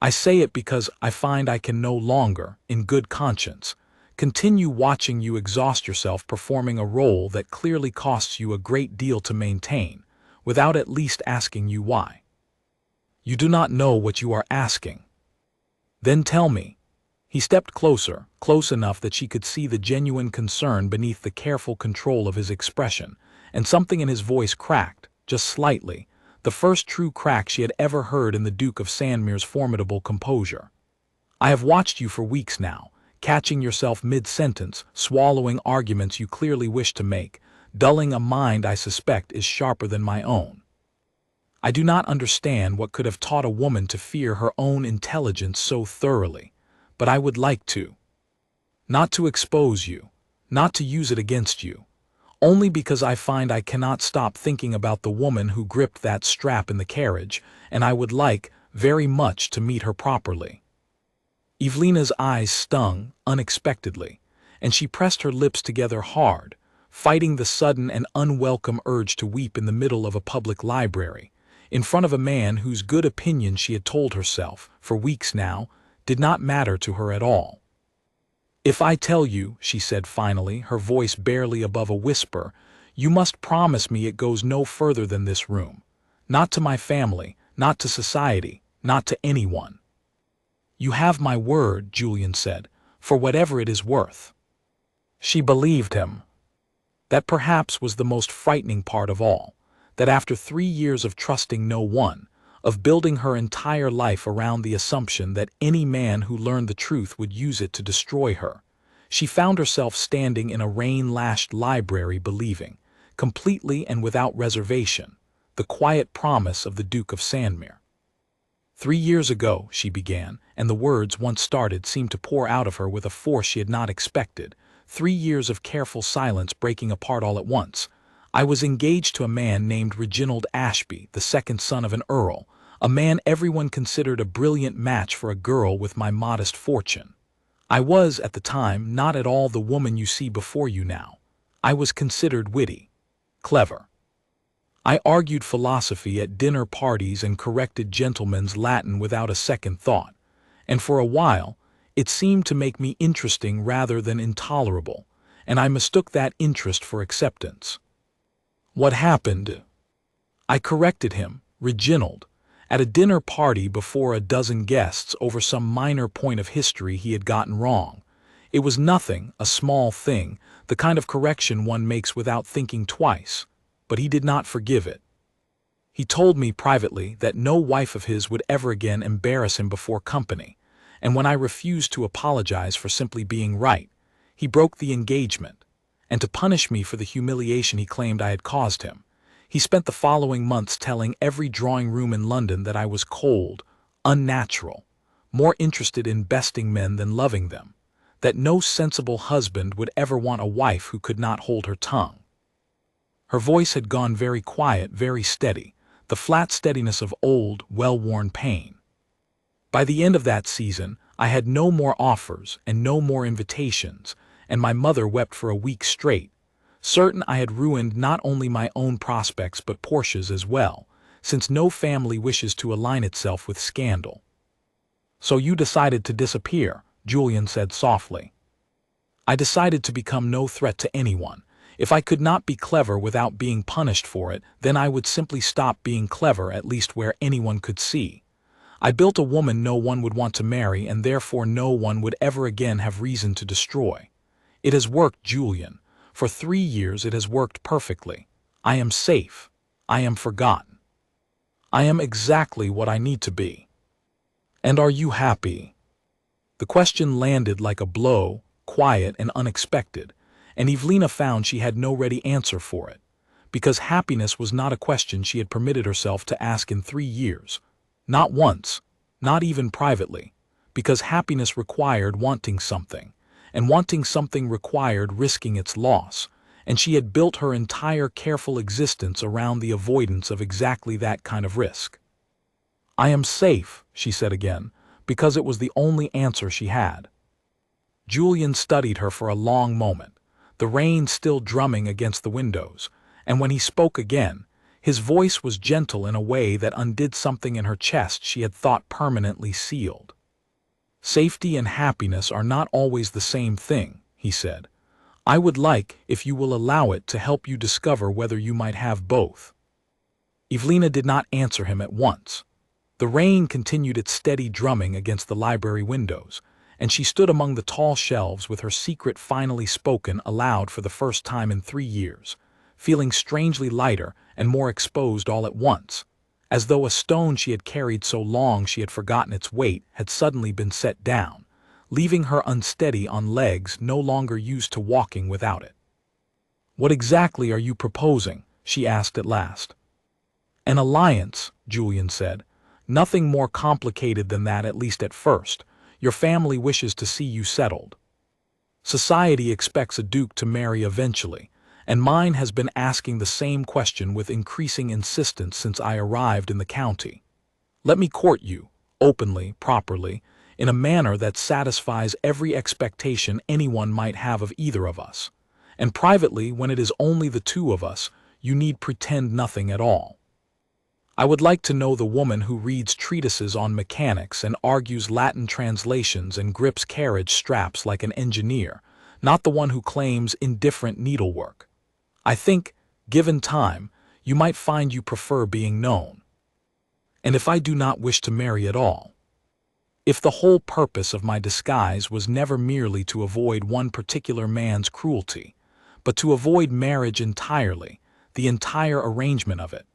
I say it because I find I can no longer, in good conscience, continue watching you exhaust yourself performing a role that clearly costs you a great deal to maintain, without at least asking you why. You do not know what you are asking. Then tell me. He stepped closer, close enough that she could see the genuine concern beneath the careful control of his expression, and something in his voice cracked, just slightly, the first true crack she had ever heard in the Duke of Sandmere's formidable composure. I have watched you for weeks now, catching yourself mid-sentence, swallowing arguments you clearly wish to make, dulling a mind I suspect is sharper than my own. I do not understand what could have taught a woman to fear her own intelligence so thoroughly, but I would like to. Not to expose you, not to use it against you, only because I find I cannot stop thinking about the woman who gripped that strap in the carriage, and I would like, very much, to meet her properly. Evelina's eyes stung, unexpectedly, and she pressed her lips together hard, fighting the sudden and unwelcome urge to weep in the middle of a public library, in front of a man whose good opinion she had told herself, for weeks now, did not matter to her at all. If I tell you, she said finally, her voice barely above a whisper, you must promise me it goes no further than this room. Not to my family, not to society, not to anyone. You have my word, Julian said, for whatever it is worth. She believed him. That perhaps was the most frightening part of all, that after 3 years of trusting no one, of building her entire life around the assumption that any man who learned the truth would use it to destroy her, she found herself standing in a rain-lashed library believing, completely and without reservation, the quiet promise of the Duke of Sandmere. 3 years ago, she began, and the words once started seemed to pour out of her with a force she had not expected, 3 years of careful silence breaking apart all at once. I was engaged to a man named Reginald Ashby, the second son of an earl, a man everyone considered a brilliant match for a girl with my modest fortune. I was, at the time, not at all the woman you see before you now. I was considered witty, clever. I argued philosophy at dinner parties and corrected gentlemen's Latin without a second thought, and for a while, it seemed to make me interesting rather than intolerable, and I mistook that interest for acceptance. What happened? I corrected him, Reginald, at a dinner party before a dozen guests over some minor point of history he had gotten wrong. It was nothing, a small thing, the kind of correction one makes without thinking twice, but he did not forgive it. He told me privately that no wife of his would ever again embarrass him before company, and when I refused to apologize for simply being right, he broke the engagement, and to punish me for the humiliation he claimed I had caused him, he spent the following months telling every drawing room in London that I was cold, unnatural, more interested in besting men than loving them, that no sensible husband would ever want a wife who could not hold her tongue. Her voice had gone very quiet, very steady, the flat steadiness of old, well-worn pain. By the end of that season, I had no more offers and no more invitations, and my mother wept for a week straight, certain I had ruined not only my own prospects but Portia's as well, since no family wishes to align itself with scandal. So you decided to disappear, Julian said softly. I decided to become no threat to anyone. If I could not be clever without being punished for it, then I would simply stop being clever, at least where anyone could see. I built a woman no one would want to marry, and therefore no one would ever again have reason to destroy. It has worked, Julian. For 3 years it has worked perfectly. I am safe. I am forgotten. I am exactly what I need to be. And are you happy? The question landed like a blow, quiet and unexpected, and Evelina found she had no ready answer for it, because happiness was not a question she had permitted herself to ask in 3 years. Not once, not even privately, because happiness required wanting something, and wanting something required risking its loss, and she had built her entire careful existence around the avoidance of exactly that kind of risk. I am safe, she said again, because it was the only answer she had. Julian studied her for a long moment, the rain still drumming against the windows, and when he spoke again, his voice was gentle in a way that undid something in her chest she had thought permanently sealed. Safety and happiness are not always the same thing, he said. I would like, if you will allow it, to help you discover whether you might have both. Evelina did not answer him at once. The rain continued its steady drumming against the library windows, and she stood among the tall shelves with her secret finally spoken aloud for the first time in 3 years, feeling strangely lighter and more exposed all at once, as though a stone she had carried so long she had forgotten its weight had suddenly been set down, leaving her unsteady on legs no longer used to walking without it. What exactly are you proposing? She asked at last. An alliance, Julian said. Nothing more complicated than that, at least at first. Your family wishes to see you settled. Society expects a duke to marry eventually, and mine has been asking the same question with increasing insistence since I arrived in the county. Let me court you, openly, properly, in a manner that satisfies every expectation anyone might have of either of us. And privately, when it is only the two of us, you need pretend nothing at all. I would like to know the woman who reads treatises on mechanics and argues Latin translations and grips carriage straps like an engineer, not the one who claims indifferent needlework. I think, given time, you might find you prefer being known. And if I do not wish to marry at all? If the whole purpose of my disguise was never merely to avoid one particular man's cruelty, but to avoid marriage entirely, the entire arrangement of it,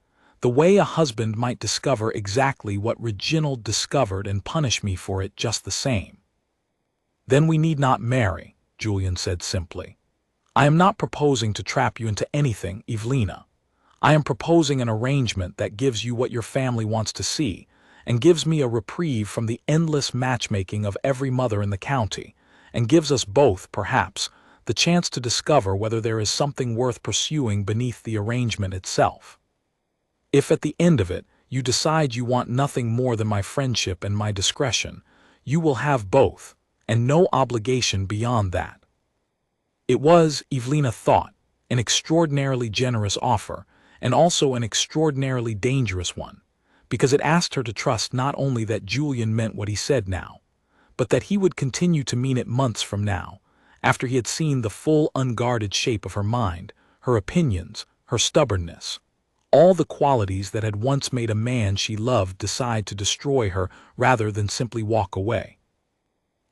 the way a husband might discover exactly what Reginald discovered and punish me for it just the same. Then we need not marry, Julian said simply. I am not proposing to trap you into anything, Evelina. I am proposing an arrangement that gives you what your family wants to see, and gives me a reprieve from the endless matchmaking of every mother in the county, and gives us both, perhaps, the chance to discover whether there is something worth pursuing beneath the arrangement itself. If at the end of it you decide you want nothing more than my friendship and my discretion, you will have both, and no obligation beyond that. It was, Evelina thought, an extraordinarily generous offer, and also an extraordinarily dangerous one, because it asked her to trust not only that Julian meant what he said now, but that he would continue to mean it months from now, after he had seen the full unguarded shape of her mind, her opinions, her stubbornness, all the qualities that had once made a man she loved decide to destroy her rather than simply walk away.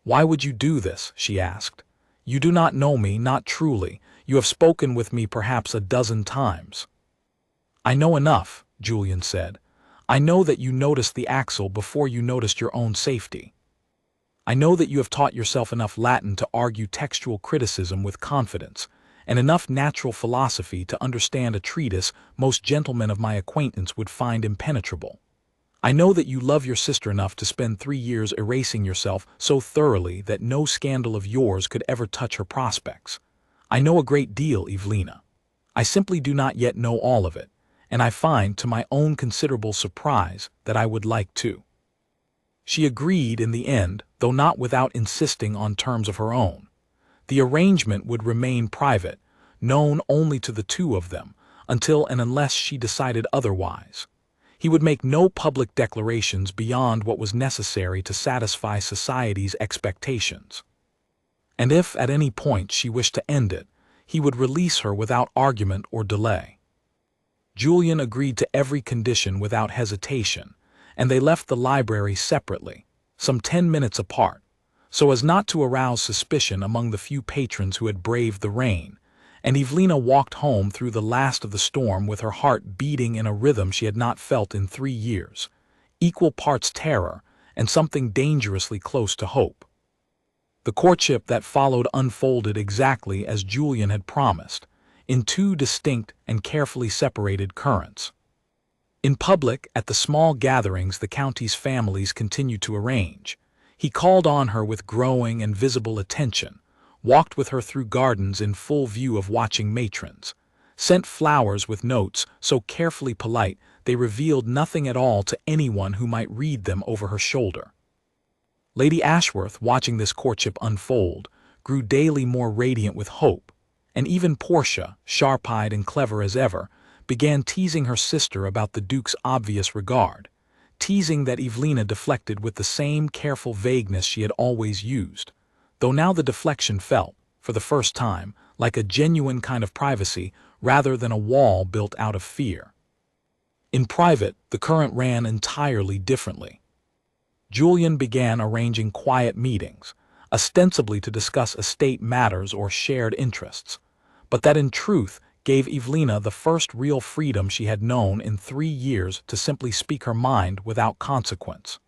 Why would you do this? She asked. You do not know me, not truly. You have spoken with me perhaps a dozen times. I know enough, Julian said. I know that you noticed the axle before you noticed your own safety. I know that you have taught yourself enough Latin to argue textual criticism with confidence, and enough natural philosophy to understand a treatise most gentlemen of my acquaintance would find impenetrable. I know that you love your sister enough to spend 3 years erasing yourself so thoroughly that no scandal of yours could ever touch her prospects. I know a great deal, Evelina. I simply do not yet know all of it, and I find, to my own considerable surprise, that I would like to. She agreed in the end, though not without insisting on terms of her own. The arrangement would remain private, known only to the two of them, until and unless she decided otherwise. He would make no public declarations beyond what was necessary to satisfy society's expectations. And if at any point she wished to end it, he would release her without argument or delay. Julian agreed to every condition without hesitation, and they left the library separately, some 10 minutes apart, so as not to arouse suspicion among the few patrons who had braved the rain, and Evelina walked home through the last of the storm with her heart beating in a rhythm she had not felt in 3 years, equal parts terror and something dangerously close to hope. The courtship that followed unfolded exactly as Julian had promised, in 2 distinct and carefully separated currents. In public, at the small gatherings the county's families continued to arrange, he called on her with growing and visible attention, walked with her through gardens in full view of watching matrons, sent flowers with notes so carefully polite they revealed nothing at all to anyone who might read them over her shoulder. Lady Ashworth, watching this courtship unfold, grew daily more radiant with hope, and even Portia, sharp-eyed and clever as ever, began teasing her sister about the Duke's obvious regard, teasing that Evelina deflected with the same careful vagueness she had always used, though now the deflection felt, for the first time, like a genuine kind of privacy rather than a wall built out of fear. In private, the current ran entirely differently. Julian began arranging quiet meetings, ostensibly to discuss estate matters or shared interests, but that in truth gave Evelina the first real freedom she had known in 3 years to simply speak her mind without consequence.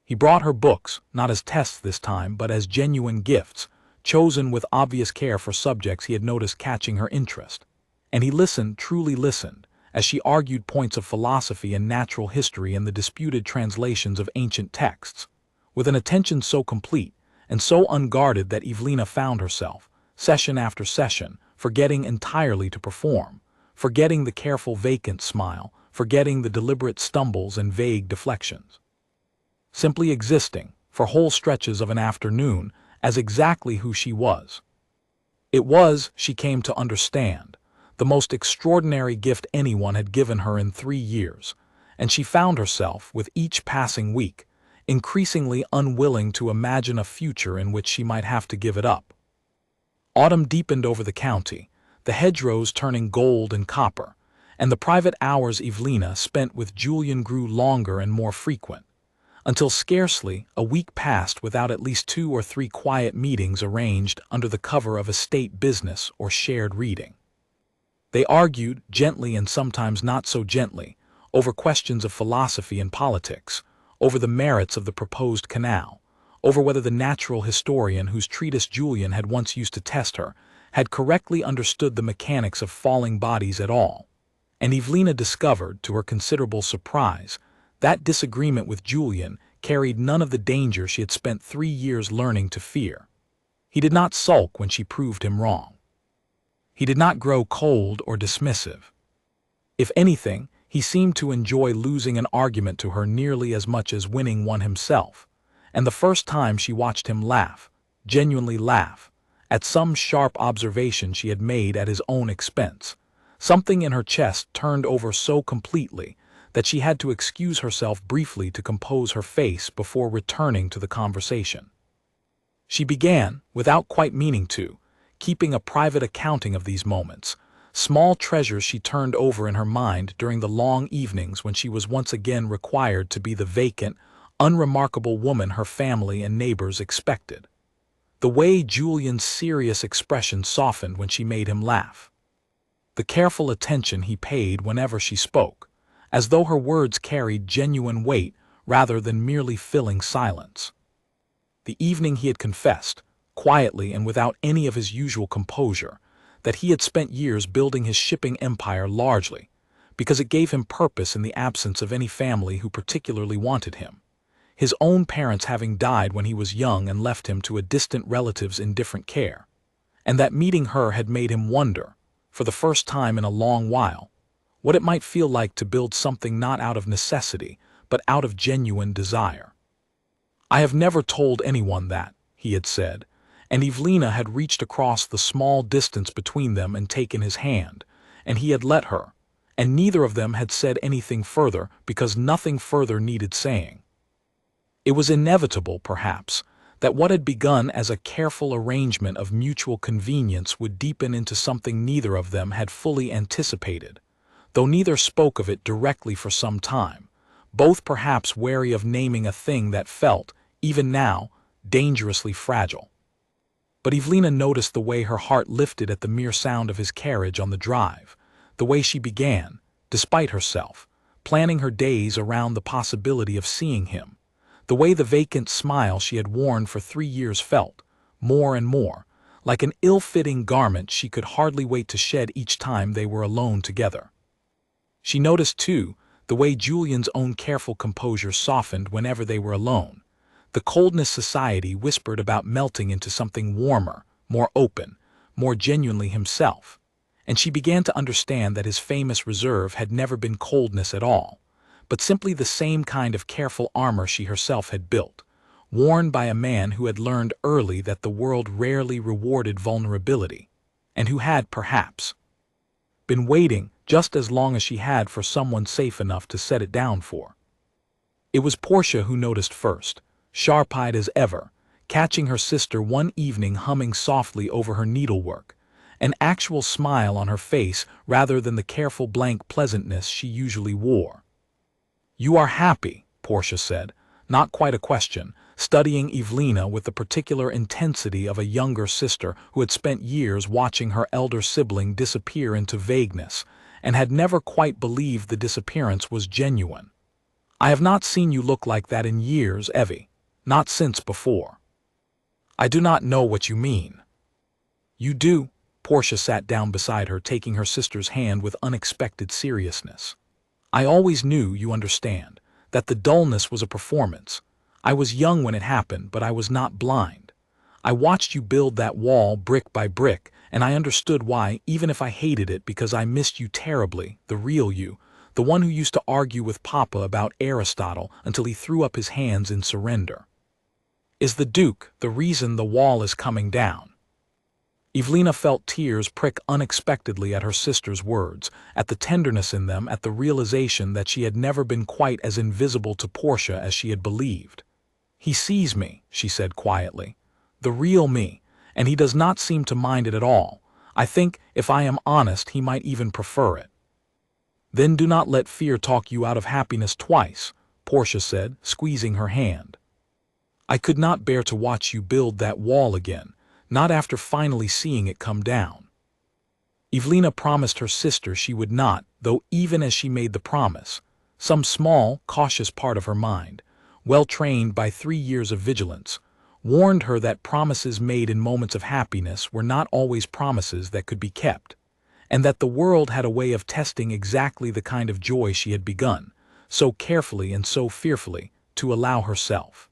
He brought her books, not as tests this time, but as genuine gifts, chosen with obvious care for subjects he had noticed catching her interest. And he listened, truly listened, as she argued points of philosophy and natural history in the disputed translations of ancient texts, with an attention so complete and so unguarded that Evelina found herself, session after session, forgetting entirely to perform, forgetting the careful vacant smile, forgetting the deliberate stumbles and vague deflections. Simply existing, for whole stretches of an afternoon, as exactly who she was. It was, she came to understand, the most extraordinary gift anyone had given her in 3 years, and she found herself, with each passing week, increasingly unwilling to imagine a future in which she might have to give it up. Autumn deepened over the county, the hedgerows turning gold and copper, and the private hours Evelina spent with Julian grew longer and more frequent, until scarcely a week passed without at least 2 or 3 quiet meetings arranged under the cover of estate business or shared reading. They argued, gently and sometimes not so gently, over questions of philosophy and politics, over the merits of the proposed canal, over whether the natural historian whose treatise Julian had once used to test her had correctly understood the mechanics of falling bodies at all. And Evelina discovered, to her considerable surprise, that disagreement with Julian carried none of the danger she had spent 3 years learning to fear. He did not sulk when she proved him wrong. He did not grow cold or dismissive. If anything, he seemed to enjoy losing an argument to her nearly as much as winning one himself, and the first time she watched him laugh, genuinely laugh, at some sharp observation she had made at his own expense, something in her chest turned over so completely that she had to excuse herself briefly to compose her face before returning to the conversation. She began, without quite meaning to, keeping a private accounting of these moments, small treasures she turned over in her mind during the long evenings when she was once again required to be the vacant, unremarkable woman her family and neighbors expected. The way Julian's serious expression softened when she made him laugh. The careful attention he paid whenever she spoke, as though her words carried genuine weight rather than merely filling silence. The evening he had confessed, quietly and without any of his usual composure, that he had spent years building his shipping empire largely, because it gave him purpose in the absence of any family who particularly wanted him, his own parents having died when he was young and left him to a distant relative's indifferent care, and that meeting her had made him wonder, for the first time in a long while, what it might feel like to build something not out of necessity, but out of genuine desire. "I have never told anyone that," he had said, and Evelina had reached across the small distance between them and taken his hand, and he had let her, and neither of them had said anything further because nothing further needed saying. It was inevitable, perhaps, that what had begun as a careful arrangement of mutual convenience would deepen into something neither of them had fully anticipated, though neither spoke of it directly for some time, both perhaps wary of naming a thing that felt, even now, dangerously fragile. But Evelina noticed the way her heart lifted at the mere sound of his carriage on the drive, the way she began, despite herself, planning her days around the possibility of seeing him, the way the vacant smile she had worn for 3 years felt, more and more, like an ill-fitting garment she could hardly wait to shed each time they were alone together. She noticed, too, the way Julian's own careful composure softened whenever they were alone, the coldness society whispered about melting into something warmer, more open, more genuinely himself, and she began to understand that his famous reserve had never been coldness at all, but simply the same kind of careful armor she herself had built, worn by a man who had learned early that the world rarely rewarded vulnerability, and who had, perhaps, been waiting just as long as she had for someone safe enough to set it down for. It was Portia who noticed first, sharp-eyed as ever, catching her sister one evening humming softly over her needlework, an actual smile on her face rather than the careful blank pleasantness she usually wore. "You are happy," Portia said, not quite a question, studying Evelina with the particular intensity of a younger sister who had spent years watching her elder sibling disappear into vagueness, and had never quite believed the disappearance was genuine. "I have not seen you look like that in years, Evie. Not since before." "I do not know what you mean." "You do." Portia sat down beside her, taking her sister's hand with unexpected seriousness. "I always knew, you understand, that the dullness was a performance. I was young when it happened, but I was not blind. I watched you build that wall brick by brick, and I understood why, even if I hated it because I missed you terribly, the real you, the one who used to argue with Papa about Aristotle until he threw up his hands in surrender. Is the Duke the reason the wall is coming down?" Evelina felt tears prick unexpectedly at her sister's words, at the tenderness in them, at the realization that she had never been quite as invisible to Portia as she had believed. "He sees me," she said quietly, "the real me, and he does not seem to mind it at all. I think, if I am honest, he might even prefer it." "Then do not let fear talk you out of happiness twice," Portia said, squeezing her hand. "I could not bear to watch you build that wall again, not after finally seeing it come down." Evelina promised her sister she would not, though even as she made the promise, some small, cautious part of her mind, well trained by 3 years of vigilance, warned her that promises made in moments of happiness were not always promises that could be kept, and that the world had a way of testing exactly the kind of joy she had begun, so carefully and so fearfully, to allow herself.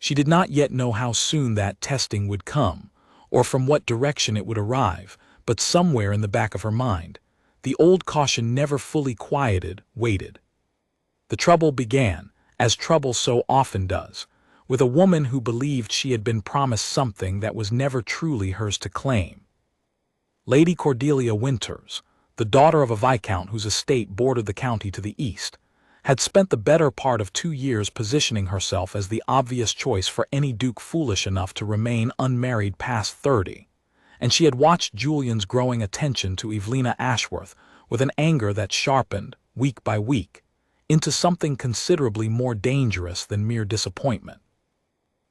She did not yet know how soon that testing would come, or from what direction it would arrive, but somewhere in the back of her mind, the old caution never fully quieted, waited. The trouble began, as trouble so often does, with a woman who believed she had been promised something that was never truly hers to claim. Lady Cordelia Winters, the daughter of a viscount whose estate bordered the county to the east, had spent the better part of 2 years positioning herself as the obvious choice for any duke foolish enough to remain unmarried past 30, and she had watched Julian's growing attention to Evelina Ashworth with an anger that sharpened, week by week, into something considerably more dangerous than mere disappointment.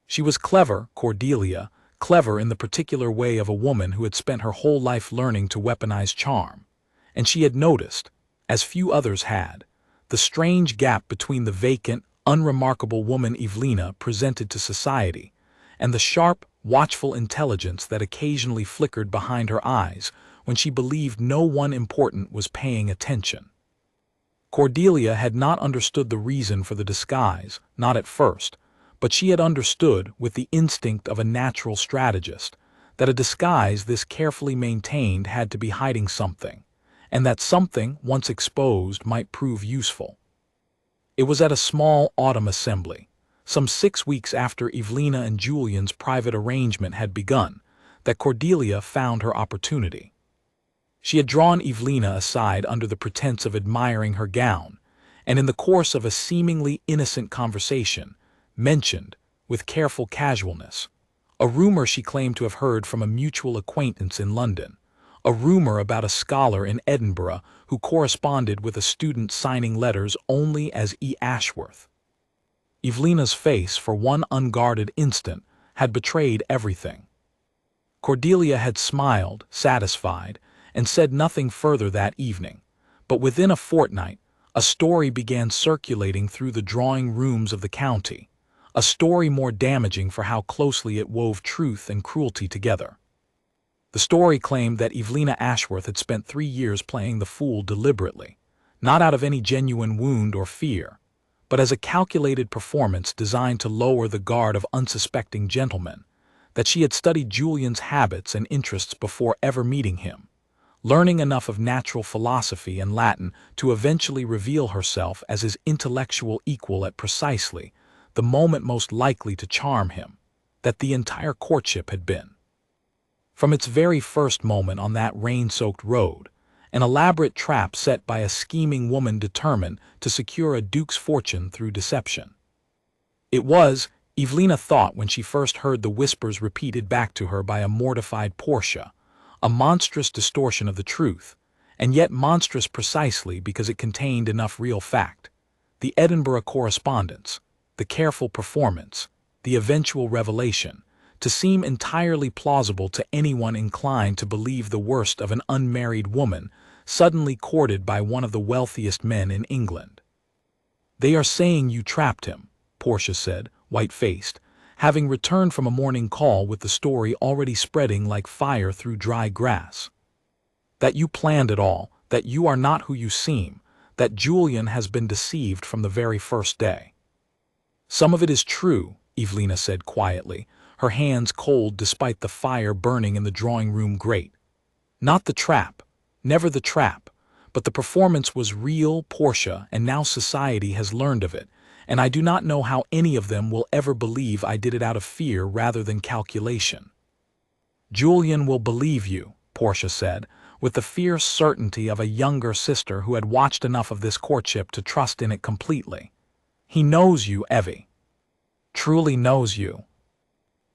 She was clever, Cordelia, clever in the particular way of a woman who had spent her whole life learning to weaponize charm, and she had noticed, as few others had, the strange gap between the vacant, unremarkable woman Evelina presented to society and the sharp, watchful intelligence that occasionally flickered behind her eyes when she believed no one important was paying attention. Cordelia had not understood the reason for the disguise, not at first, but she had understood, with the instinct of a natural strategist, that a disguise this carefully maintained had to be hiding something, and that something, once exposed, might prove useful. It was at a small autumn assembly, some 6 weeks after Evelina and Julian's private arrangement had begun, that Cordelia found her opportunity. She had drawn Evelina aside under the pretense of admiring her gown, and in the course of a seemingly innocent conversation, mentioned, with careful casualness, a rumor she claimed to have heard from a mutual acquaintance in London, a rumor about a scholar in Edinburgh who corresponded with a student signing letters only as E. Ashworth. Evelina's face, for one unguarded instant, had betrayed everything. Cordelia had smiled, satisfied, and said nothing further that evening, but within a fortnight, a story began circulating through the drawing rooms of the county, a story more damaging for how closely it wove truth and cruelty together. The story claimed that Evelina Ashworth had spent 3 years playing the fool deliberately, not out of any genuine wound or fear, but as a calculated performance designed to lower the guard of unsuspecting gentlemen, that she had studied Julian's habits and interests before ever meeting him, learning enough of natural philosophy and Latin to eventually reveal herself as his intellectual equal at precisely the moment most likely to charm him, that the entire courtship had been, from its very first moment on that rain-soaked road, an elaborate trap set by a scheming woman determined to secure a duke's fortune through deception. It was, Evelina thought when she first heard the whispers repeated back to her by a mortified Portia, a monstrous distortion of the truth, and yet monstrous precisely because it contained enough real fact. The Edinburgh correspondence, the careful performance, the eventual revelation, to seem entirely plausible to anyone inclined to believe the worst of an unmarried woman suddenly courted by one of the wealthiest men in England. "They are saying you trapped him," Portia said, white-faced, having returned from a morning call with the story already spreading like fire through dry grass. "That you planned it all, that you are not who you seem, that Julian has been deceived from the very first day." "Some of it is true," Evelina said quietly, her hands cold despite the fire burning in the drawing-room grate. "Not the trap, never the trap, but the performance was real, Portia, and now society has learned of it, and I do not know how any of them will ever believe I did it out of fear rather than calculation." "Julian will believe you," Portia said, with the fierce certainty of a younger sister who had watched enough of this courtship to trust in it completely. "He knows you, Evie. Truly knows you."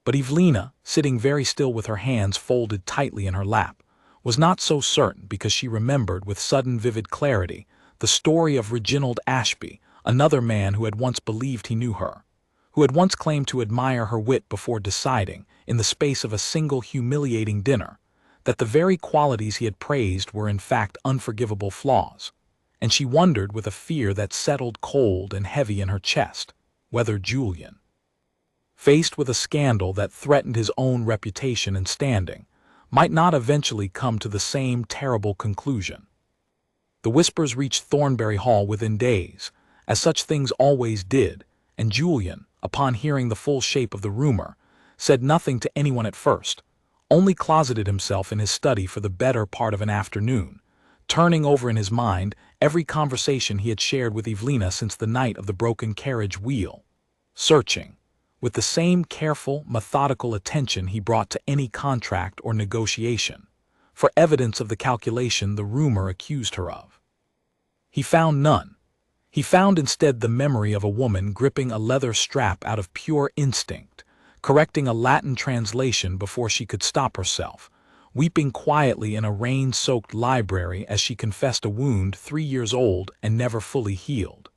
But Evelina, sitting very still with her hands folded tightly in her lap, was not so certain because she remembered with sudden vivid clarity the story of Reginald Ashby, another man who had once believed he knew her, who had once claimed to admire her wit before deciding, in the space of a single humiliating dinner, that the very qualities he had praised were in fact unforgivable flaws, and she wondered with a fear that settled cold and heavy in her chest, whether Julian, faced with a scandal that threatened his own reputation and standing, might not eventually come to the same terrible conclusion. The whispers reached Thornbury Hall within days, as such things always did, and Julian, upon hearing the full shape of the rumor, said nothing to anyone at first, only closeted himself in his study for the better part of an afternoon, turning over in his mind every conversation he had shared with Evelina since the night of the broken carriage wheel, searching, with the same careful, methodical attention he brought to any contract or negotiation, for evidence of the calculation the rumor accused her of. He found none. He found instead the memory of a woman gripping a leather strap out of pure instinct, correcting a Latin translation before she could stop herself, weeping quietly in a rain-soaked library as she confessed a wound 3 years old and never fully healed.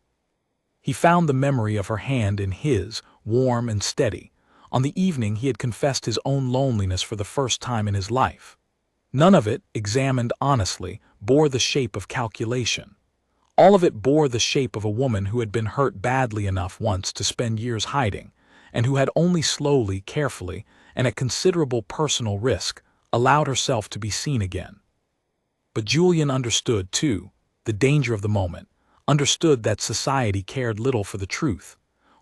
He found the memory of her hand in his, warm and steady, on the evening he had confessed his own loneliness for the first time in his life. None of it, examined honestly, bore the shape of calculation. All of it bore the shape of a woman who had been hurt badly enough once to spend years hiding, and who had only slowly, carefully, and at considerable personal risk, allowed herself to be seen again. But Julian understood, too, the danger of the moment, understood that society cared little for the truth,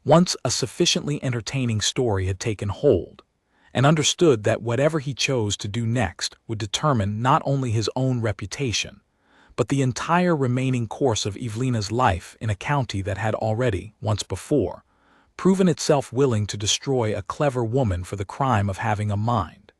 once a sufficiently entertaining story had taken hold, and understood that whatever he chose to do next would determine not only his own reputation, but the entire remaining course of Evelina's life in a county that had already, once before, proven itself willing to destroy a clever woman for the crime of having a mind.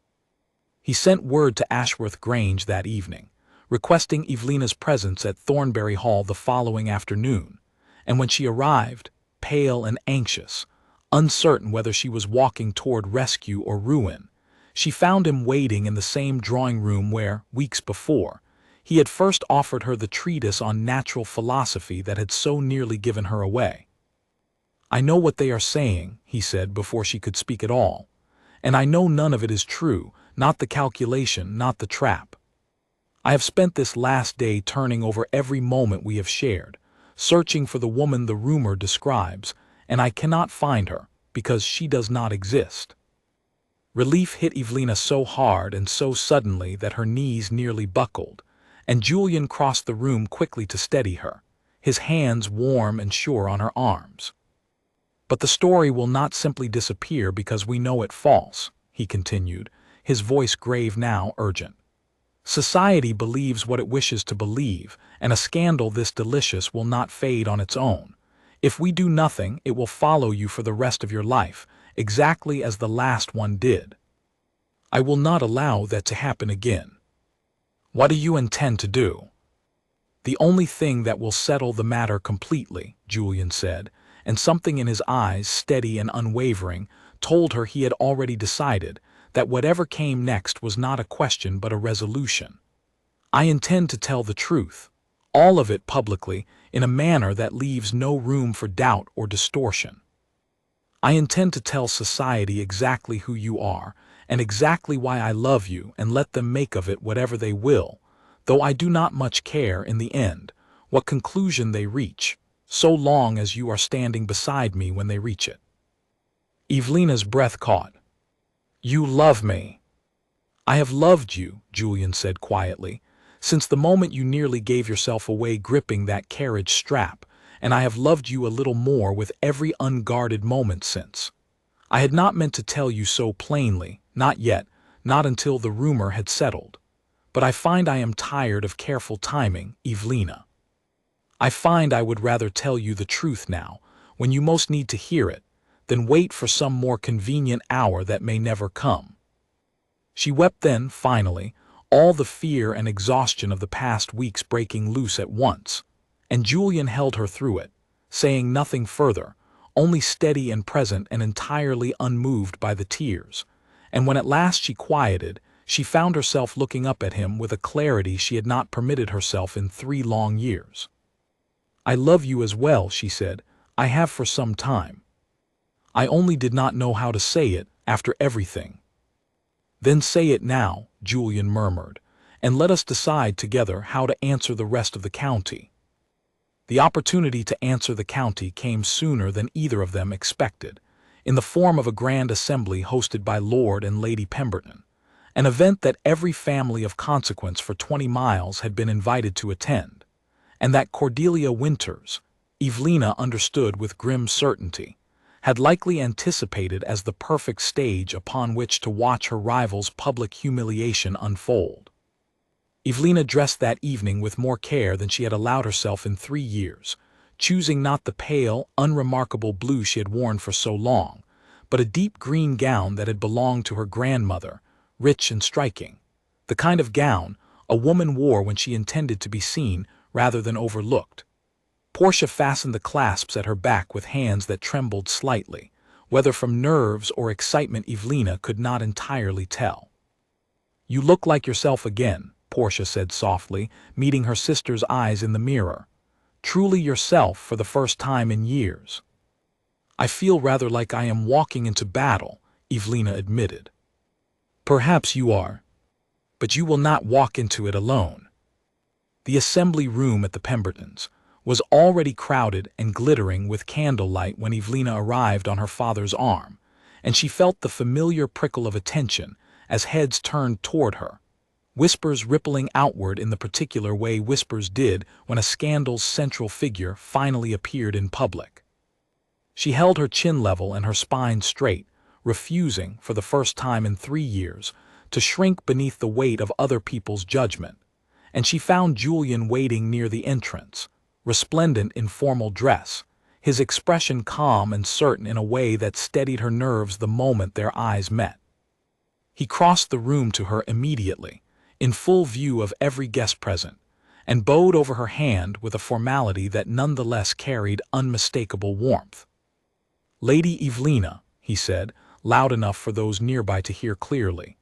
He sent word to Ashworth Grange that evening, requesting Evelina's presence at Thornbury Hall the following afternoon, and when she arrived, pale and anxious, uncertain whether she was walking toward rescue or ruin, she found him waiting in the same drawing room where, weeks before, he had first offered her the treatise on natural philosophy that had so nearly given her away. "I know what they are saying," he said before she could speak at all, "and I know none of it is true, not the calculation, not the trap. I have spent this last day turning over every moment we have shared, searching for the woman the rumor describes, and I cannot find her, because she does not exist." Relief hit Evelina so hard and so suddenly that her knees nearly buckled, and Julian crossed the room quickly to steady her, his hands warm and sure on her arms. "But the story will not simply disappear because we know it false," he continued, his voice grave now urgent. "Society believes what it wishes to believe, and a scandal this delicious will not fade on its own. If we do nothing, it will follow you for the rest of your life, exactly as the last one did. I will not allow that to happen again." "What do you intend to do?" "The only thing that will settle the matter completely," Julian said, and something in his eyes, steady and unwavering, told her he had already decided that whatever came next was not a question but a resolution. "I intend to tell the truth, all of it publicly, in a manner that leaves no room for doubt or distortion. I intend to tell society exactly who you are, and exactly why I love you, and let them make of it whatever they will, though I do not much care, in the end, what conclusion they reach, so long as you are standing beside me when they reach it." Evelina's breath caught. "You love me." "I have loved you," Julian said quietly, "since the moment you nearly gave yourself away gripping that carriage strap, and I have loved you a little more with every unguarded moment since. I had not meant to tell you so plainly, not yet, not until the rumor had settled. But I find I am tired of careful timing, Evelina. I find I would rather tell you the truth now, when you most need to hear it, than wait for some more convenient hour that may never come." She wept then, finally, all the fear and exhaustion of the past weeks breaking loose at once, and Julian held her through it, saying nothing further, only steady and present and entirely unmoved by the tears, and when at last she quieted, she found herself looking up at him with a clarity she had not permitted herself in 3 long years. "I love you as well," she said. "I have for some time. I only did not know how to say it, after everything." "Then say it now," Julian murmured, "and let us decide together how to answer the rest of the county." The opportunity to answer the county came sooner than either of them expected, in the form of a grand assembly hosted by Lord and Lady Pemberton, an event that every family of consequence for 20 miles had been invited to attend, and that Cordelia Winters, Evelina understood with grim certainty, had likely anticipated as the perfect stage upon which to watch her rival's public humiliation unfold. Evelina dressed that evening with more care than she had allowed herself in 3 years, choosing not the pale, unremarkable blue she had worn for so long, but a deep green gown that had belonged to her grandmother, rich and striking, the kind of gown a woman wore when she intended to be seen rather than overlooked. Portia fastened the clasps at her back with hands that trembled slightly, whether from nerves or excitement Evelina could not entirely tell. "You look like yourself again," Portia said softly, meeting her sister's eyes in the mirror. "Truly yourself for the first time in years." "I feel rather like I am walking into battle," Evelina admitted. "Perhaps you are. But you will not walk into it alone." The assembly room at the Pembertons was already crowded and glittering with candlelight when Evelina arrived on her father's arm, and she felt the familiar prickle of attention as heads turned toward her, whispers rippling outward in the particular way whispers did when a scandal's central figure finally appeared in public. She held her chin level and her spine straight, refusing, for the first time in 3 years, to shrink beneath the weight of other people's judgment, and she found Julian waiting near the entrance, resplendent in formal dress, his expression calm and certain in a way that steadied her nerves the moment their eyes met. He crossed the room to her immediately, in full view of every guest present, and bowed over her hand with a formality that nonetheless carried unmistakable warmth. "Lady Evelina," he said, loud enough for those nearby to hear clearly,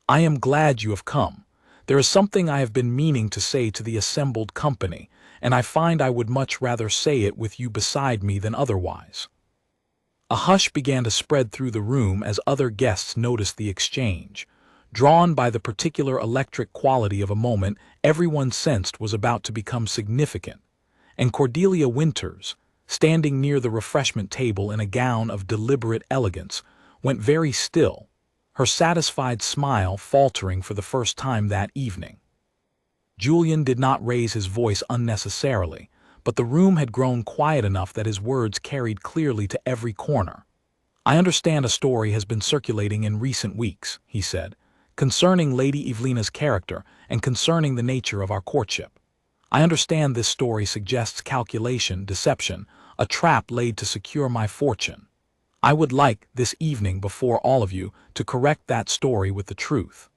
"I am glad you have come. There is something I have been meaning to say to the assembled company, and I find I would much rather say it with you beside me than otherwise." A hush began to spread through the room as other guests noticed the exchange. Drawn by the particular electric quality of a moment everyone sensed was about to become significant, and Cordelia Winters, standing near the refreshment table in a gown of deliberate elegance, went very still, her satisfied smile faltering for the first time that evening. Julian did not raise his voice unnecessarily, but the room had grown quiet enough that his words carried clearly to every corner. "I understand a story has been circulating in recent weeks," he said, "concerning Lady Evelina's character and concerning the nature of our courtship. I understand this story suggests calculation, deception, a trap laid to secure my fortune. I would like, this evening before all of you, to correct that story with the truth."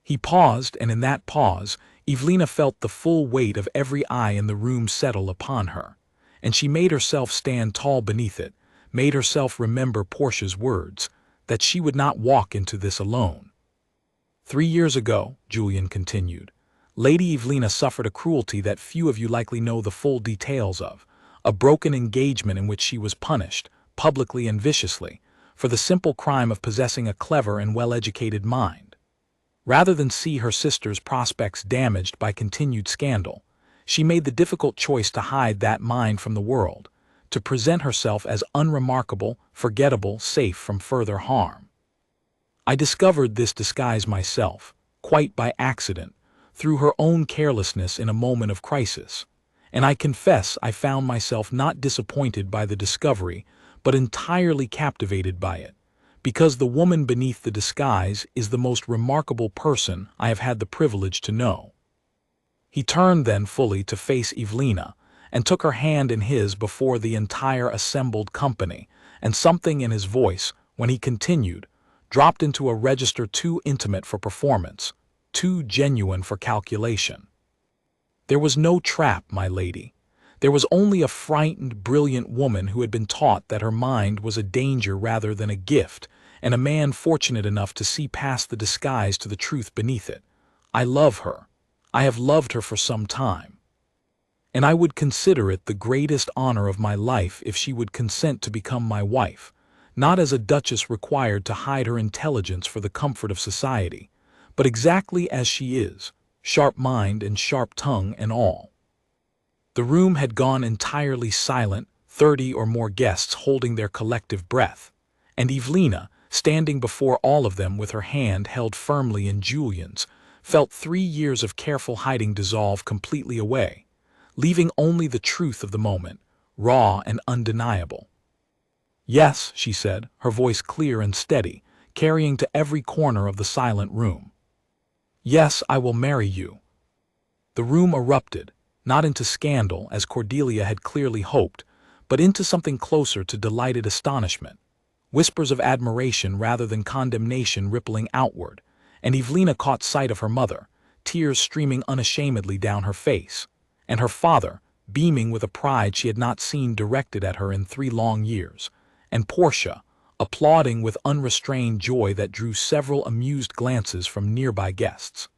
He paused, and in that pause, Evelina felt the full weight of every eye in the room settle upon her, and she made herself stand tall beneath it, made herself remember Portia's words, that she would not walk into this alone. "3 years ago," Julian continued, "Lady Evelina suffered a cruelty that few of you likely know the full details of, a broken engagement in which she was punished, publicly and viciously, for the simple crime of possessing a clever and well-educated mind. Rather than see her sister's prospects damaged by continued scandal, she made the difficult choice to hide that mind from the world, to present herself as unremarkable, forgettable, safe from further harm. I discovered this disguise myself, quite by accident, through her own carelessness in a moment of crisis, and I confess I found myself not disappointed by the discovery, but entirely captivated by it, because the woman beneath the disguise is the most remarkable person I have had the privilege to know." He turned then fully to face Evelina, and took her hand in his before the entire assembled company, and something in his voice, when he continued, dropped into a register too intimate for performance, too genuine for calculation. "There was no trap, my lady. There was only a frightened, brilliant woman who had been taught that her mind was a danger rather than a gift, and a man fortunate enough to see past the disguise to the truth beneath it. I love her. I have loved her for some time. And I would consider it the greatest honor of my life if she would consent to become my wife, not as a duchess required to hide her intelligence for the comfort of society, but exactly as she is, sharp mind and sharp tongue and all." The room had gone entirely silent, 30 or more guests holding their collective breath, and Evelina, standing before all of them with her hand held firmly in Julian's, felt 3 years of careful hiding dissolve completely away, leaving only the truth of the moment, raw and undeniable. "Yes," she said, her voice clear and steady, carrying to every corner of the silent room. "Yes, I will marry you." The room erupted, not into scandal, as Cordelia had clearly hoped, but into something closer to delighted astonishment, whispers of admiration rather than condemnation rippling outward, and Evelina caught sight of her mother, tears streaming unashamedly down her face, and her father, beaming with a pride she had not seen directed at her in 3 long years, and Portia, applauding with unrestrained joy that drew several amused glances from nearby guests.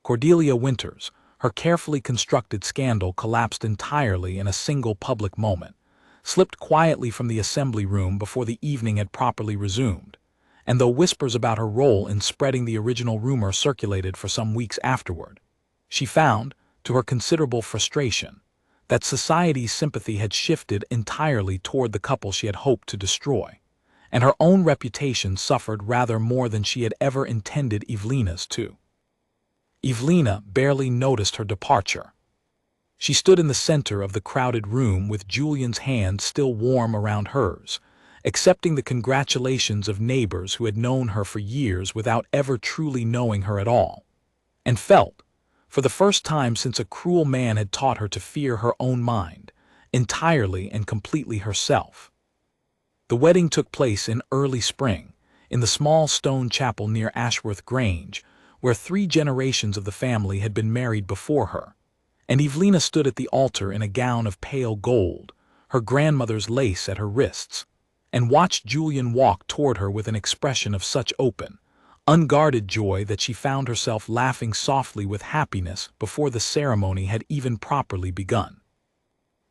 Cordelia Winters, her carefully constructed scandal collapsed entirely in a single public moment, slipped quietly from the assembly room before the evening had properly resumed, and though whispers about her role in spreading the original rumor circulated for some weeks afterward, she found, to her considerable frustration, that society's sympathy had shifted entirely toward the couple she had hoped to destroy, and her own reputation suffered rather more than she had ever intended Evelina's to. Evelina barely noticed her departure. She stood in the center of the crowded room with Julian's hand still warm around hers, accepting the congratulations of neighbors who had known her for years without ever truly knowing her at all, and felt, for the first time since a cruel man had taught her to fear her own mind, entirely and completely herself. The wedding took place in early spring, in the small stone chapel near Ashworth Grange, where 3 generations of the family had been married before her, and Evelina stood at the altar in a gown of pale gold, her grandmother's lace at her wrists, and watched Julian walk toward her with an expression of such open, unguarded joy that she found herself laughing softly with happiness before the ceremony had even properly begun.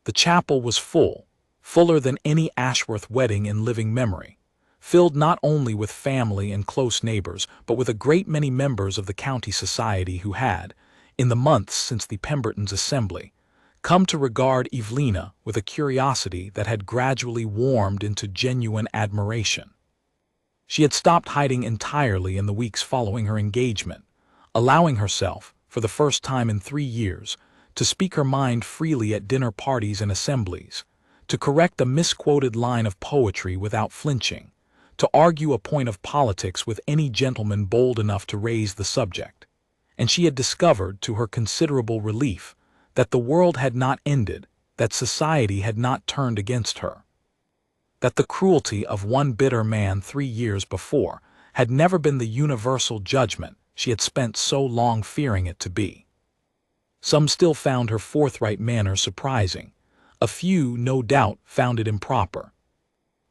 The chapel was full, fuller than any Ashworth wedding in living memory, filled not only with family and close neighbors, but with a great many members of the county society who had, in the months since the Pemberton's assembly, come to regard Evelina with a curiosity that had gradually warmed into genuine admiration. She had stopped hiding entirely in the weeks following her engagement, allowing herself, for the first time in 3 years, to speak her mind freely at dinner parties and assemblies, to correct a misquoted line of poetry without flinching, to argue a point of politics with any gentleman bold enough to raise the subject. And she had discovered, to her considerable relief, that the world had not ended, that society had not turned against her, that the cruelty of one bitter man 3 years before had never been the universal judgment she had spent so long fearing it to be. Some still found her forthright manner surprising. A few, no doubt, found it improper.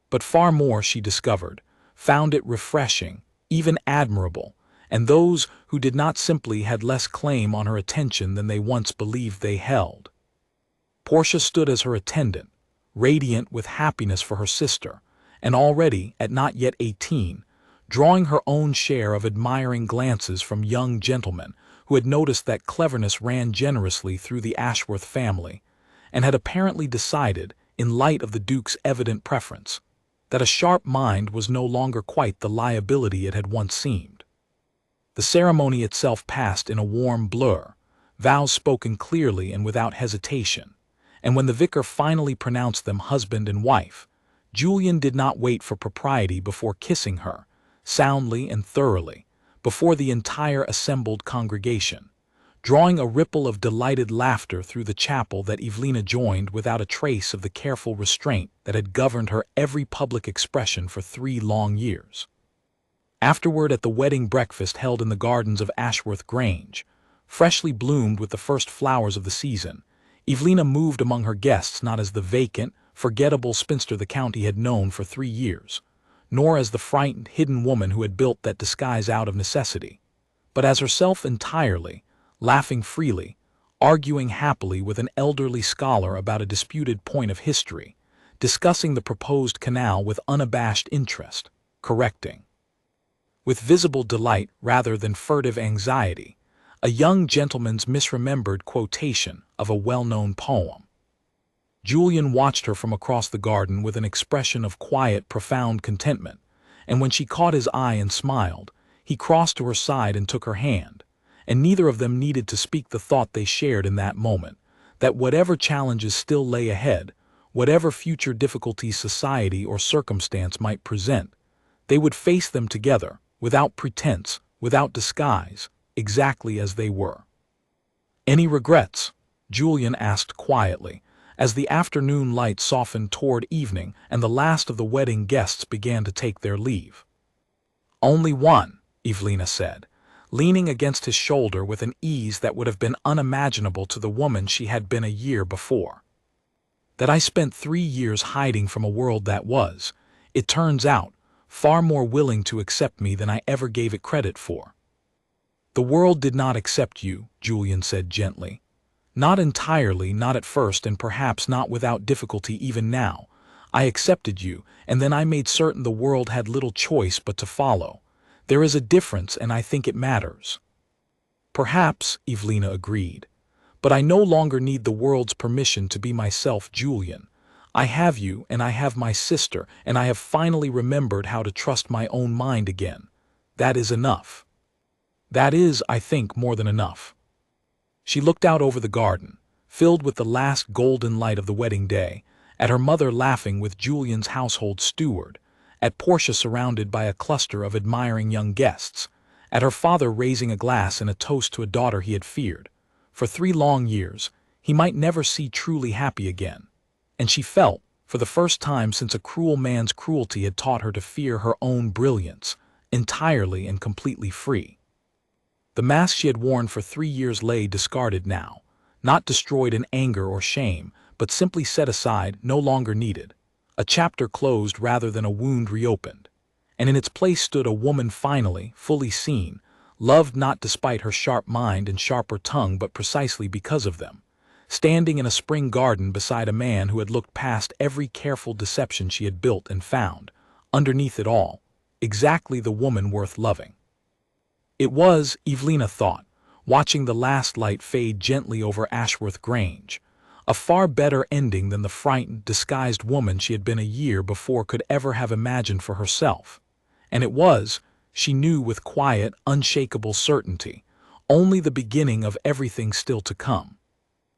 But far more, she discovered, found it refreshing, even admirable, and those who did not simply had less claim on her attention than they once believed they held. Portia stood as her attendant, radiant with happiness for her sister, and already, at not yet 18, drawing her own share of admiring glances from young gentlemen who had noticed that cleverness ran generously through the Ashworth family, and had apparently decided, in light of the Duke's evident preference, that a sharp mind was no longer quite the liability it had once seemed. The ceremony itself passed in a warm blur, vows spoken clearly and without hesitation, and when the vicar finally pronounced them husband and wife, Julian did not wait for propriety before kissing her, soundly and thoroughly, before the entire assembled congregation, drawing a ripple of delighted laughter through the chapel that Evelina joined without a trace of the careful restraint that had governed her every public expression for 3 long years. Afterward, at the wedding breakfast held in the gardens of Ashworth Grange, freshly bloomed with the first flowers of the season, Evelina moved among her guests not as the vacant, forgettable spinster the county had known for 3 years, nor as the frightened, hidden woman who had built that disguise out of necessity, but as herself entirely, laughing freely, arguing happily with an elderly scholar about a disputed point of history, discussing the proposed canal with unabashed interest, correcting, with visible delight rather than furtive anxiety, a young gentleman's misremembered quotation of a well-known poem. Julian watched her from across the garden with an expression of quiet, profound contentment, and when she caught his eye and smiled, he crossed to her side and took her hand, and neither of them needed to speak the thought they shared in that moment, that whatever challenges still lay ahead, whatever future difficulties society or circumstance might present, they would face them together, without pretense, without disguise, exactly as they were. "Any regrets?" Julian asked quietly, as the afternoon light softened toward evening and the last of the wedding guests began to take their leave. "Only one," Evelina said, leaning against his shoulder with an ease that would have been unimaginable to the woman she had been a year before. "That I spent 3 years hiding from a world that was, it turns out, far more willing to accept me than I ever gave it credit for." "The world did not accept you," Julian said gently. "Not entirely, not at first, and perhaps not without difficulty even now. I accepted you, and then I made certain the world had little choice but to follow. There is a difference, and I think it matters." "Perhaps," Evelina agreed. "But I no longer need the world's permission to be myself, Julian. I have you, and I have my sister, and I have finally remembered how to trust my own mind again. That is enough. That is, I think, more than enough." She looked out over the garden, filled with the last golden light of the wedding day, at her mother laughing with Julian's household steward, at Portia surrounded by a cluster of admiring young guests, at her father raising a glass in a toast to a daughter he had feared, for 3 long years, he might never see truly happy again, and she felt, for the first time since a cruel man's cruelty had taught her to fear her own brilliance, entirely and completely free. The mask she had worn for 3 years lay discarded now, not destroyed in anger or shame, but simply set aside, no longer needed. A chapter closed rather than a wound reopened. And in its place stood a woman finally, fully seen, loved not despite her sharp mind and sharper tongue but precisely because of them, standing in a spring garden beside a man who had looked past every careful deception she had built and found, underneath it all, exactly the woman worth loving. It was, Evelina thought, watching the last light fade gently over Ashworth Grange, a far better ending than the frightened, disguised woman she had been a year before could ever have imagined for herself. And it was, she knew with quiet, unshakable certainty, only the beginning of everything still to come.